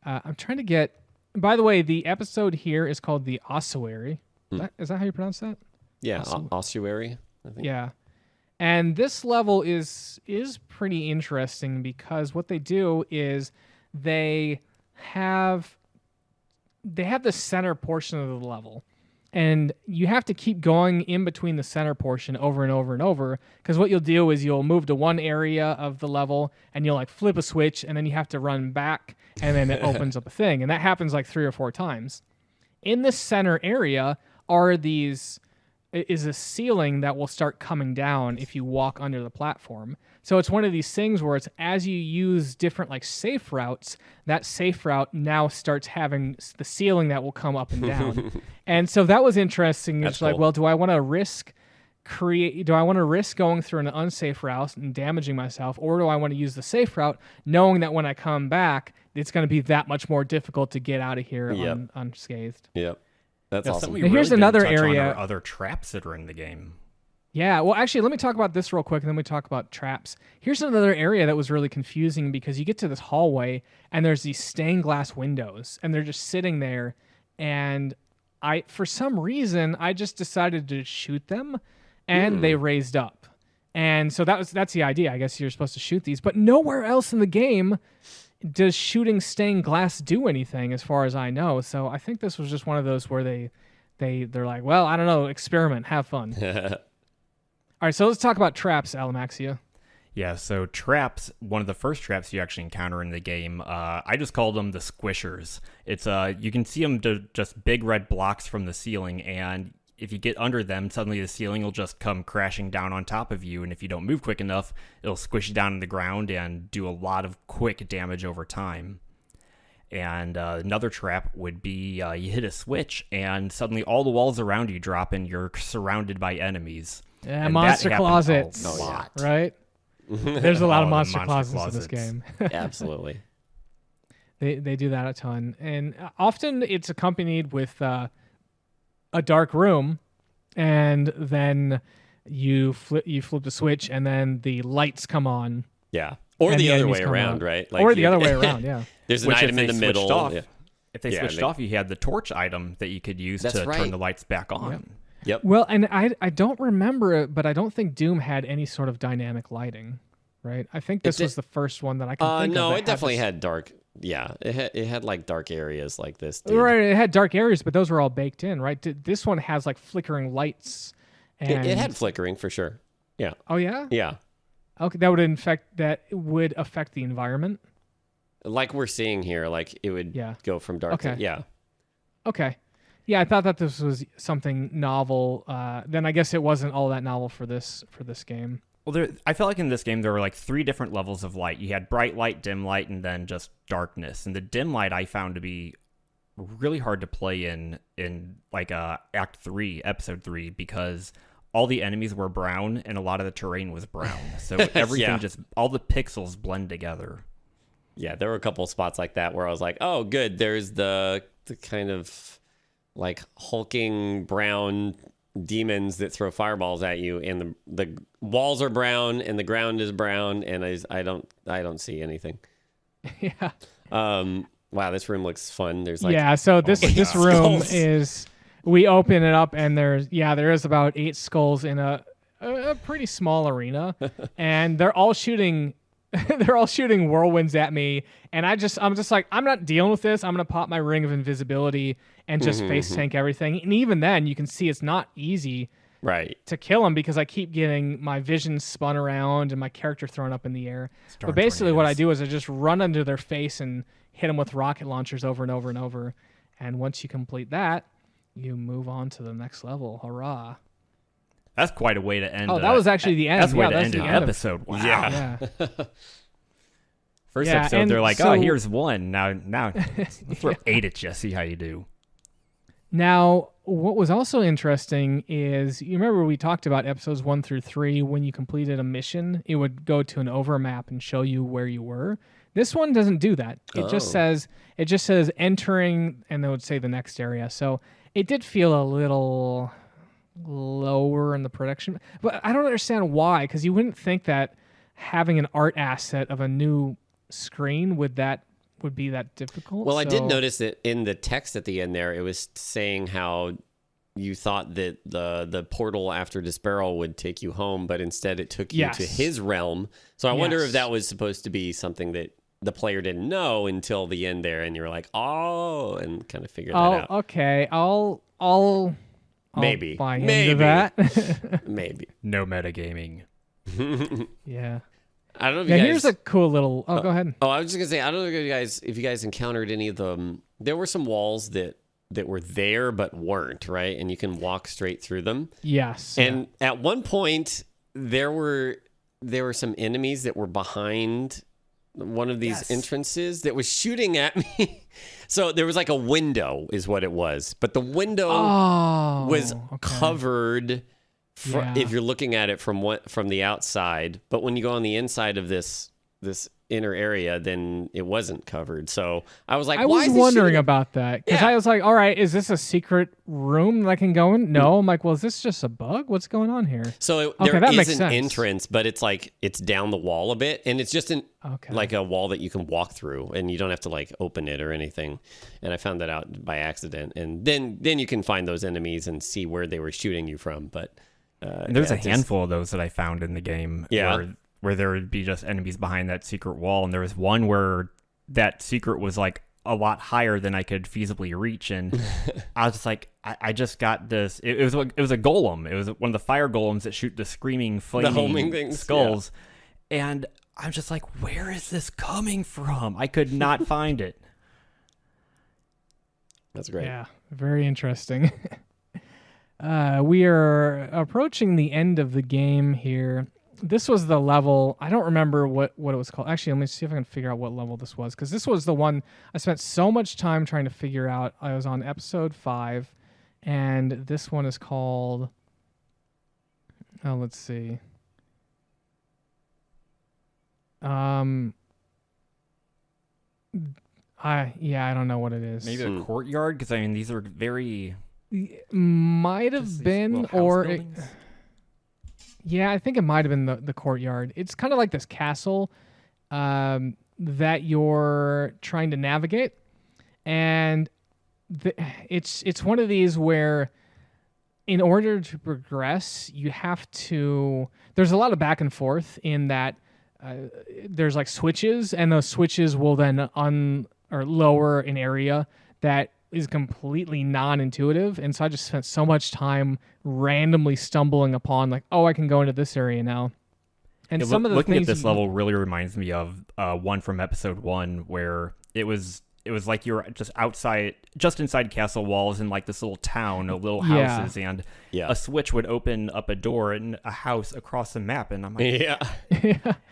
I'm trying to get... By the way, the episode here is called the Ossuary. Is that how you pronounce that? Yeah, ossuary, I think. Yeah. And this level is pretty interesting because what they do is they have the center portion of the level. And you have to keep going in between the center portion over and over and over, because what you'll do is you'll move to one area of the level and you'll flip a switch, and then you have to run back, and then it opens up a thing. And that happens 3 or 4 times. In this center area is a ceiling that will start coming down if you walk under the platform. So it's one of these things where it's as you use different safe routes, that safe route now starts having the ceiling that will come up and down. And so that was interesting. It's cool. Well, do I want to risk going through an unsafe route and damaging myself, or do I want to use the safe route knowing that when I come back, it's going to be that much more difficult to get out of here unscathed? Yep. That's awesome. Really here's another area. On other traps that are in the game. Yeah, well, actually, let me talk about this real quick, and then we talk about traps. Here's another area that was really confusing because you get to this hallway, and there's these stained glass windows, and they're just sitting there, and for some reason, I just decided to shoot them, and they raised up. And so that's the idea. I guess you're supposed to shoot these, but nowhere else in the game does shooting stained glass do anything, as far as I know. So I think this was just one of those where they're like, well, I don't know, experiment, have fun. All right, so let's talk about traps, Alamaxia. Yeah, so traps, one of the first traps you actually encounter in the game, I just called them the squishers. It's you can see them just big red blocks from the ceiling, and if you get under them, suddenly the ceiling will just come crashing down on top of you, and if you don't move quick enough, it'll squish you down to the ground and do a lot of quick damage over time. And another trap would be you hit a switch, and suddenly all the walls around you drop, and you're surrounded by enemies. Yeah, monster closets, right? There's a lot of monster closets in this game. Absolutely. They do that a ton, and often it's accompanied with a dark room, and then you flip the switch, and then the lights come on, Yeah. Or And the other enemies way come around, out. right? Or the other way around, yeah. There's an Which item in the middle. If they switched off, you had the torch item that you could use That's to right. turn the lights back on. Yep. Well, and I don't remember it, but I don't think Doom had any sort of dynamic lighting, right? I think this was the first one that I can think of. No, that it definitely this. had dark. Yeah, it had like dark areas like this. Did. Right, it had dark areas, but those were all baked in, right? This one has like flickering lights. And... It had flickering for sure. Yeah. Oh yeah. Yeah. Okay, that would affect the environment. Like we're seeing here, like it would go from dark to Okay. Yeah, I thought that this was something novel. Then I guess it wasn't all that novel for this game. Well, I felt like in this game there were like 3 different levels of light. You had bright light, dim light, and then just darkness. And the dim light I found to be really hard to play in like Act 3, Episode 3, because all the enemies were brown and a lot of the terrain was brown. So everything all the pixels blend together. Yeah, there were a couple of spots like that where I was like, oh, good. There's the kind of like hulking brown demons that throw fireballs at you, and the walls are brown and the ground is brown, and I don't see anything. Yeah. Wow, this room looks fun. There's like so this room skulls. is, we open it up and there is about 8 skulls in a pretty small arena, and they're all shooting whirlwinds at me, and I'm just like, I'm not dealing with this. I'm gonna pop my ring of invisibility and just face tank everything. And even then, you can see it's not easy to kill them because I keep getting my vision spun around and my character thrown up in the air. But basically, what I do is I just run under their face and hit them with rocket launchers over and over and over. And once you complete that, you move on to the next level. Hurrah! That's quite a way to end. Oh, that was actually the end. That's a way to that's end the an end episode. Wow. Yeah. First episode, they're like, oh, here's 1. Now let's throw 8 at you. See how you do. Now, what was also interesting is, you remember we talked about episodes 1 through 3, when you completed a mission, it would go to an overmap and show you where you were. This one doesn't do that. It just says entering, and then it would say the next area. So it did feel a little lower in the production, but I don't understand why, because you wouldn't think that having an art asset of a new screen would be that difficult. Well, I did notice that in the text at the end there, it was saying how you thought that the portal after Disparol would take you home, but instead it took you to his realm. So I wonder if that was supposed to be something that the player didn't know until the end there, and you were like, oh, and kind of figured that out. Okay, I'll maybe buy into that. Maybe no metagaming. Yeah. I don't know if you guys... here's a cool little... Oh, go ahead. Oh, I was just going to say, I don't know if you guys encountered any of them. There were some walls that were there but weren't, right? And you can walk straight through them. Yes. And at one point, there were some enemies that were behind one of these entrances that was shooting at me. So there was like a window is what it was. But the window was covered... if you're looking at it from the outside, but when you go on the inside of this inner area, then it wasn't covered. So I was like, I was wondering about that, because I was like, all right, is this a secret room that I can go in? No. I'm like, well, is this just a bug? What's going on here? So there is an entrance, but it's like it's down the wall a bit, and it's just like a wall that you can walk through, and you don't have to like open it or anything. And I found that out by accident, and then you can find those enemies and see where they were shooting you from, but. There's a handful of those that I found in the game where there would be just enemies behind that secret wall. And there was one where that secret was like a lot higher than I could feasibly reach. And I was just like, I just got this. It was a golem. It was one of the fire golems that shoot the screaming, flaming skulls. Yeah. And I'm just like, where is this coming from? I could not find it. That's great. Yeah, very interesting. We are approaching the end of the game here. This was the level, I don't remember what it was called. Actually, let me see if I can figure out what level this was, because this was the one I spent so much time trying to figure out. I was on episode 5, and this one is called, let's see. I don't know what it is. Maybe the courtyard, because I mean these are very... Might have been, or Yeah, I think it might have been the courtyard. It's kind of like this castle that you're trying to navigate, and it's one of these where, in order to progress, you have to. There's a lot of back and forth in that. There's like switches, and those switches will then or lower an area that is completely non-intuitive. And so I just spent so much time randomly stumbling upon like, oh, I can go into this area now. And some of the looking things at this level really reminds me of one from episode 1 where it was like you're just inside castle walls in like this little town of little houses, and a switch would open up a door in a house across the map, and I'm like,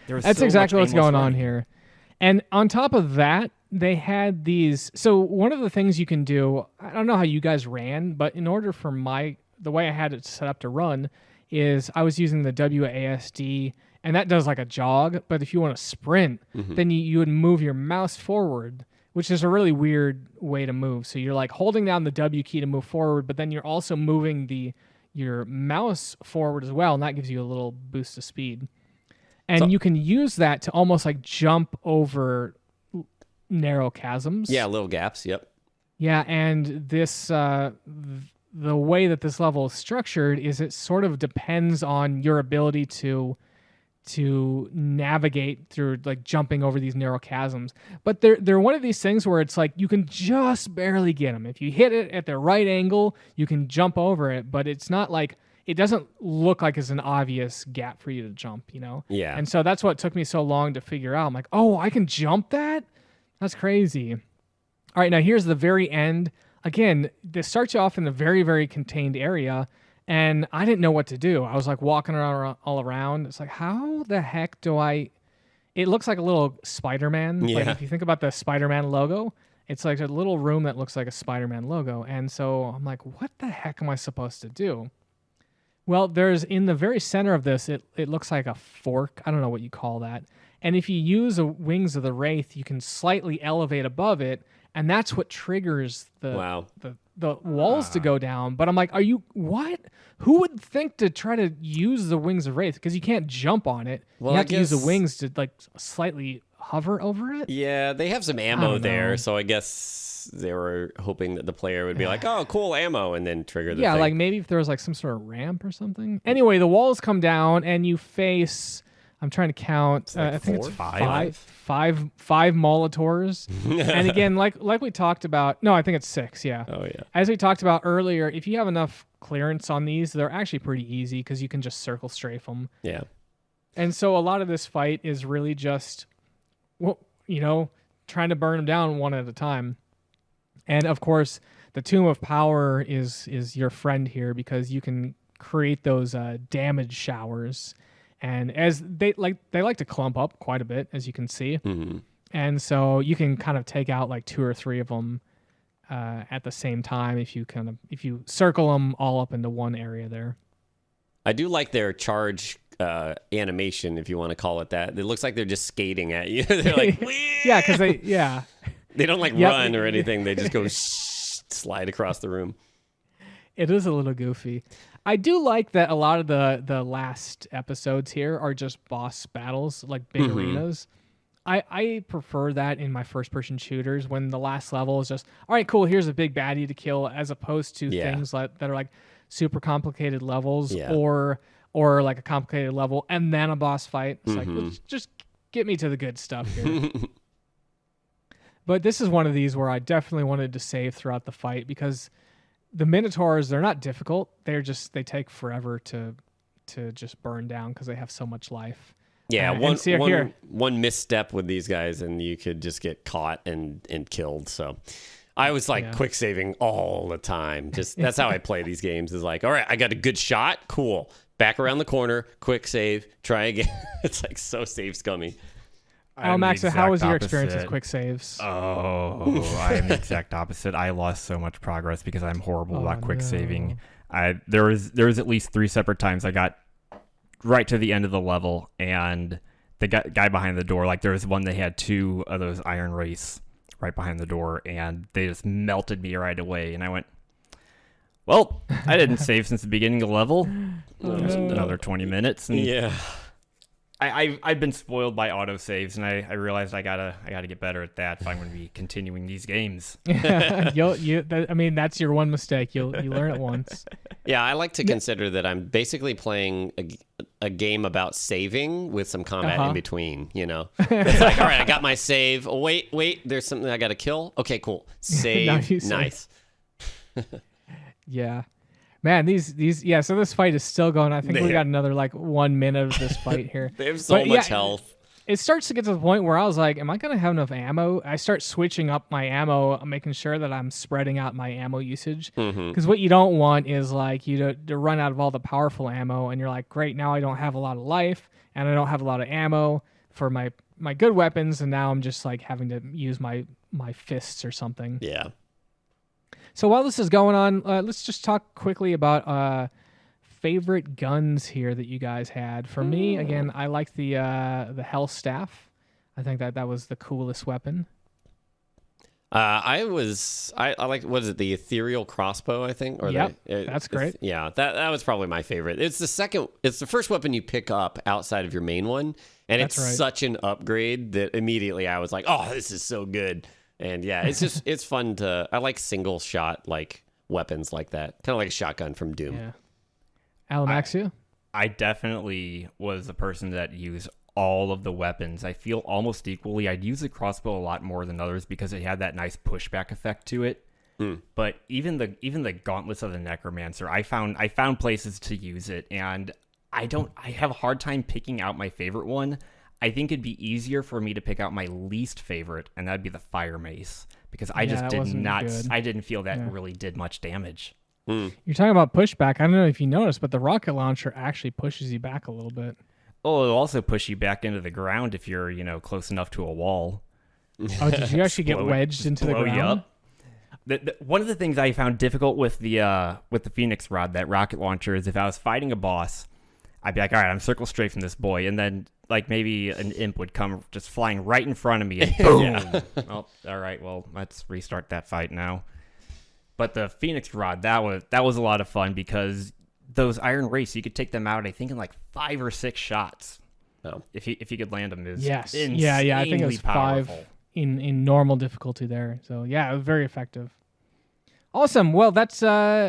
That's so exactly what's going on here. And on top of that, they had these. So one of the things you can do, I don't know how you guys ran, but in order for the way I had it set up to run is I was using the WASD, and that does like a jog. But if you want to sprint, then you would move your mouse forward, which is a really weird way to move. So you're like holding down the W key to move forward, but then you're also moving your mouse forward as well, and that gives you a little boost of speed. And you can use that to almost like jump over narrow chasms. Yeah, little gaps, yep. Yeah, and this the way that this level is structured is it sort of depends on your ability to navigate through like jumping over these narrow chasms. But they're one of these things where it's like you can just barely get them. If you hit it at the right angle, you can jump over it, but it's not like it doesn't look like it's an obvious gap for you to jump, you know? Yeah. And so that's what took me so long to figure out. I'm like, oh, I can jump that? That's crazy. All right, now here's the very end. Again, this starts you off in a very, very contained area, and I didn't know what to do. I was like walking around all around. It's like, how the heck do I... It looks like a little Spider-Man. Yeah. Like if you think about the Spider-Man logo, it's like a little room that looks like a Spider-Man logo. And so I'm like, what the heck am I supposed to do? Well, there's in the very center of this, it looks like a fork. I don't know what you call that. And if you use the wings of the Wraith, you can slightly elevate above it, and that's what triggers the walls to go down. But I'm like, what? Who would think to try to use the wings of Wraith? Because you can't jump on it. Well, you have to use the wings to like slightly hover over it. Yeah, they have some ammo there, so I guess they were hoping that the player would be like, oh, cool ammo, and then trigger the thing. Like maybe if there was like some sort of ramp or something. Anyway, the walls come down, and you face... I'm trying to count. Like I think four? it's five Molotors. And again, like we talked about. No, I think it's 6. Yeah. Oh yeah. As we talked about earlier, if you have enough clearance on these, they're actually pretty easy because you can just circle strafe them. Yeah. And so a lot of this fight is really just, trying to burn them down one at a time. And of course, the Tomb of Power is your friend here because you can create those damage showers. And as they like to clump up quite a bit, as you can see. Mm-hmm. And so you can kind of take out like 2 or 3 of them at the same time if you circle them all up into one area there. I do like their charge animation, if you want to call it that. It looks like they're just skating at you. They're like, yeah, because they don't like run or anything. They just go slide across the room. It is a little goofy. I do like that a lot of the last episodes here are just boss battles, like big arenas. I prefer that in my first-person shooters when the last level is just, all right, cool, here's a big baddie to kill, as opposed to things that are like super complicated levels or like a complicated level and then a boss fight. It's like, let's just get me to the good stuff here. But this is one of these where I definitely wanted to save throughout the fight because the Minotaurs, they're not difficult. They take forever to just burn down because they have so much life. Yeah, one misstep with these guys and you could just get caught and killed. So I was like quick saving all the time. Just that's how I play these games. Is like, all right, I got a good shot. Cool. Back around the corner, quick save, try again. It's like so save scummy. Alamaxia, how was your experience with quick saves? Oh, I'm the exact opposite. I lost so much progress because I'm horrible about quick saving. There was at least 3 separate times I got right to the end of the level and the guy behind the door, like there was one that had 2 of those iron wraiths right behind the door and they just melted me right away. And I went, Well, I didn't save since the beginning of the level. Another 20 minutes. And Yeah. I've been spoiled by autosaves, and I realized I gotta get better at that if I'm going to be continuing these games. That's your one mistake. You learn it once. Yeah, I like to consider that I'm basically playing a game about saving with some combat in between, you know? It's like, all right, I got my save. Oh, wait, there's something I got to kill? Okay, cool. Save. Nice. Yeah. Man, so this fight is still going. I think we got another 1 minute of this fight here. They have so much health. It starts to get to the point where I was like, am I going to have enough ammo? I start switching up my ammo, making sure that I'm spreading out my ammo usage. Because what you don't want is you to run out of all the powerful ammo, and you're like, great, now I don't have a lot of life, and I don't have a lot of ammo for my good weapons, and now I'm just having to use my fists or something. Yeah. So while this is going on, let's just talk quickly about favorite guns here that you guys had. For me, again, I liked the Hell Staff. I think that was the coolest weapon. I like, what is it, the Ethereal Crossbow, I think? That's great. Yeah, that was probably my favorite. It's the first weapon you pick up outside of your main one, and it's such an upgrade that immediately I was like, oh, this is so good. And yeah, it's fun I like single shot weapons like that. Kind of like a shotgun from Doom. Yeah. Alamaxia? I definitely was the person that used all of the weapons. I feel almost equally. I'd use the crossbow a lot more than others because it had that nice pushback effect to it. But even the gauntlets of the necromancer, I found places to use it, and I have a hard time picking out my favorite one. I think it'd be easier for me to pick out my least favorite, and that'd be the fire mace, because I just didn't feel that really did much damage. You're talking about pushback. I don't know if you noticed, but the rocket launcher actually pushes you back a little bit. Oh, it'll also push you back into the ground if you're, close enough to a wall. Oh, did you actually get wedged into the ground? You up. One of the things I found difficult with the Phoenix Rod, that rocket launcher, is if I was fighting a boss, I'd be like, all right, I'm circle straight from this boy, and then maybe an imp would come just flying right in front of me, and boom. Oh, all right, well, let's restart that fight now. But the Phoenix Rod, that was a lot of fun, because those Iron Wraiths, you could take them out, I think, in 5 or 6 shots. Oh. If you could land them, is yes, yeah, I think it was powerful. 5 in normal difficulty there. So yeah, it was very effective. Awesome. Well, that's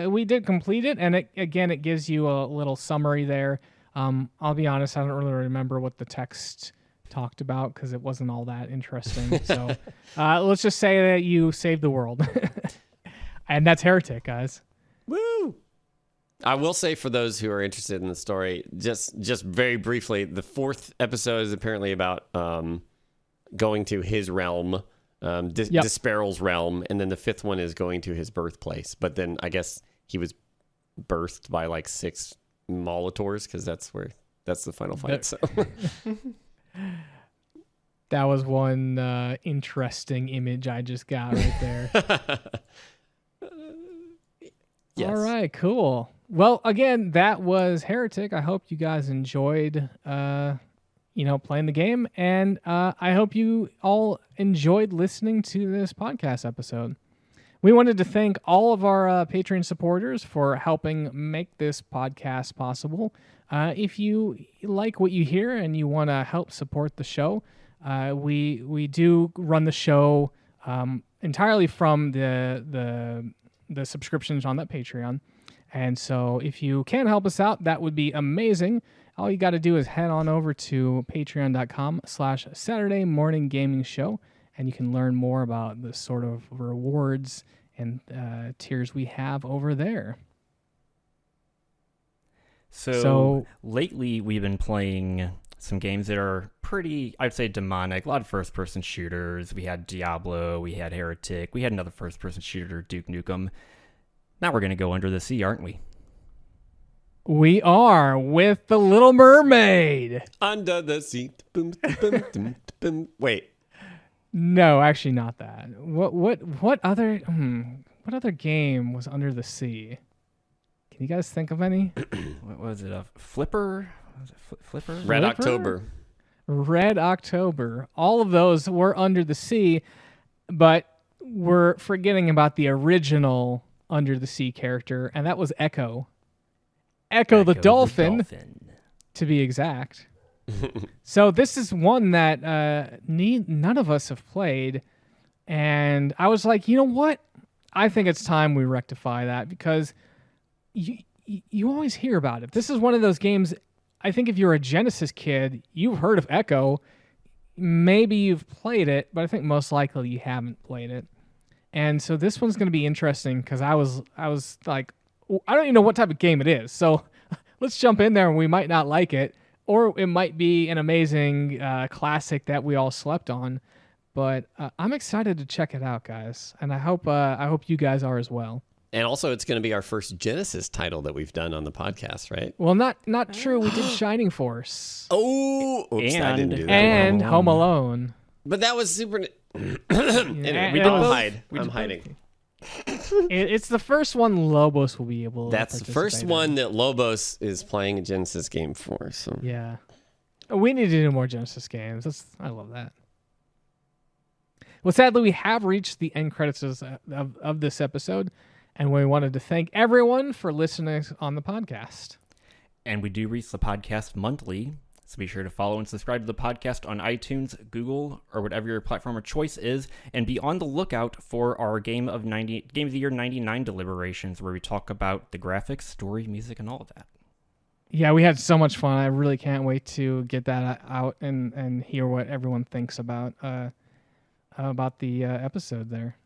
we did complete it, and it gives you a little summary there. I'll be honest, I don't really remember what the text talked about because it wasn't all that interesting. So let's just say that you saved the world. And that's Heretic, guys. Woo! I will say, for those who are interested in the story, just very briefly, the 4th episode is apparently about going to his realm, Disparal's realm, and then the 5th one is going to his birthplace. But then I guess he was birthed by 6 Molotors, because that's the final fight. So that was one interesting image I just got right there. Yes. All right, cool. Well, again, that was Heretic. I hope you guys enjoyed playing the game, and I hope you all enjoyed listening to this podcast episode. We wanted to thank all of our Patreon supporters for helping make this podcast possible. If you like what you hear and you want to help support the show, we do run the show entirely from the subscriptions on that Patreon. And so if you can help us out, that would be amazing. All you got to do is head on over to patreon.com/Saturday Morning Gaming Show, and you can learn more about the sort of rewards and tiers we have over there. So lately we've been playing some games that are pretty, I'd say, demonic. A lot of first-person shooters. We had Diablo, we had Heretic, we had another first-person shooter, Duke Nukem. Now we're going to go under the sea, aren't we? We are, with The Little Mermaid. Under the sea. Boom, boom, boom, boom. Wait. No, actually not that. What other game was under the sea? Can you guys think of any? What was it? A Flipper? Was it Flipper? Red October. Red October. All of those were under the sea, but we're forgetting about the original under the sea character, and that was Echo. Echo the dolphin, to be exact. So this is one that none of us have played, and I was like, you know what? I think it's time we rectify that, because you always hear about it. This is one of those games, I think if you're a Genesis kid, you've heard of Echo. Maybe you've played it, but I think most likely you haven't played it. And so this one's going to be interesting, because I was like, I don't even know what type of game it is. So let's jump in there, and we might not like it, or it might be an amazing classic that we all slept on. But I'm excited to check it out, guys, and I hope you guys are as well. And also, it's going to be our first Genesis title that we've done on the podcast, right? Well, not true. We did Shining Force. Oh, oops, I didn't do that. And Home Alone. But that was super. Anyway, I'm hiding. It's the first one Lobos will be able to That's the first one that Lobos is playing a Genesis game for. So yeah, we need to do more Genesis games. I love that. Well, sadly, we have reached the end credits of this episode, and we wanted to thank everyone for listening on the podcast. And we do release the podcast monthly, so be sure to follow and subscribe to the podcast on iTunes, Google, or whatever your platform of choice is, and be on the lookout for our Game of the Year 99 deliberations, where we talk about the graphics, story, music, and all of that. Yeah, we had so much fun. I really can't wait to get that out and hear what everyone thinks about the episode there.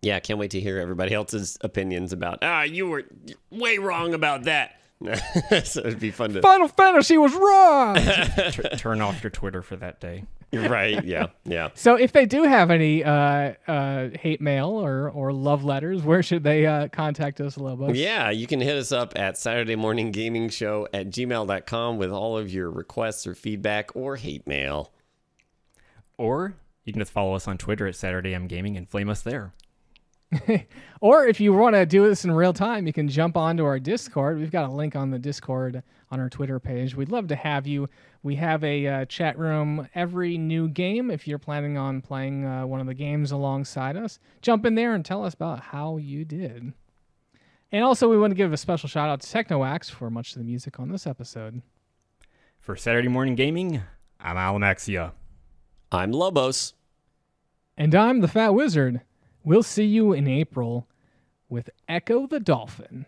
Yeah, can't wait to hear everybody else's opinions about, you were way wrong about that. So it'd be fun to... Final Fantasy was wrong! Turn off your Twitter for that day. Right, yeah. So if they do have any hate mail or love letters, where should they contact us, Lobos? Yeah, you can hit us up at SaturdayMorningGamingShow@gmail.com with all of your requests or feedback or hate mail. Or you can just follow us on Twitter at SaturdayMGaming and flame us there. Or if you want to do this in real time, you can jump onto our Discord. We've got a link on the Discord on our Twitter page. We'd love to have you. We have a chat room every new game. If you're planning on playing one of the games alongside us, jump in there and tell us about how you did. And also, we want to give a special shout out to TechnoAxe for much of the music on this episode. For Saturday Morning Gaming, I'm Alamaxia. I'm Lobos. And I'm the Fat Wizard. We'll see you in April with Echo the Dolphin.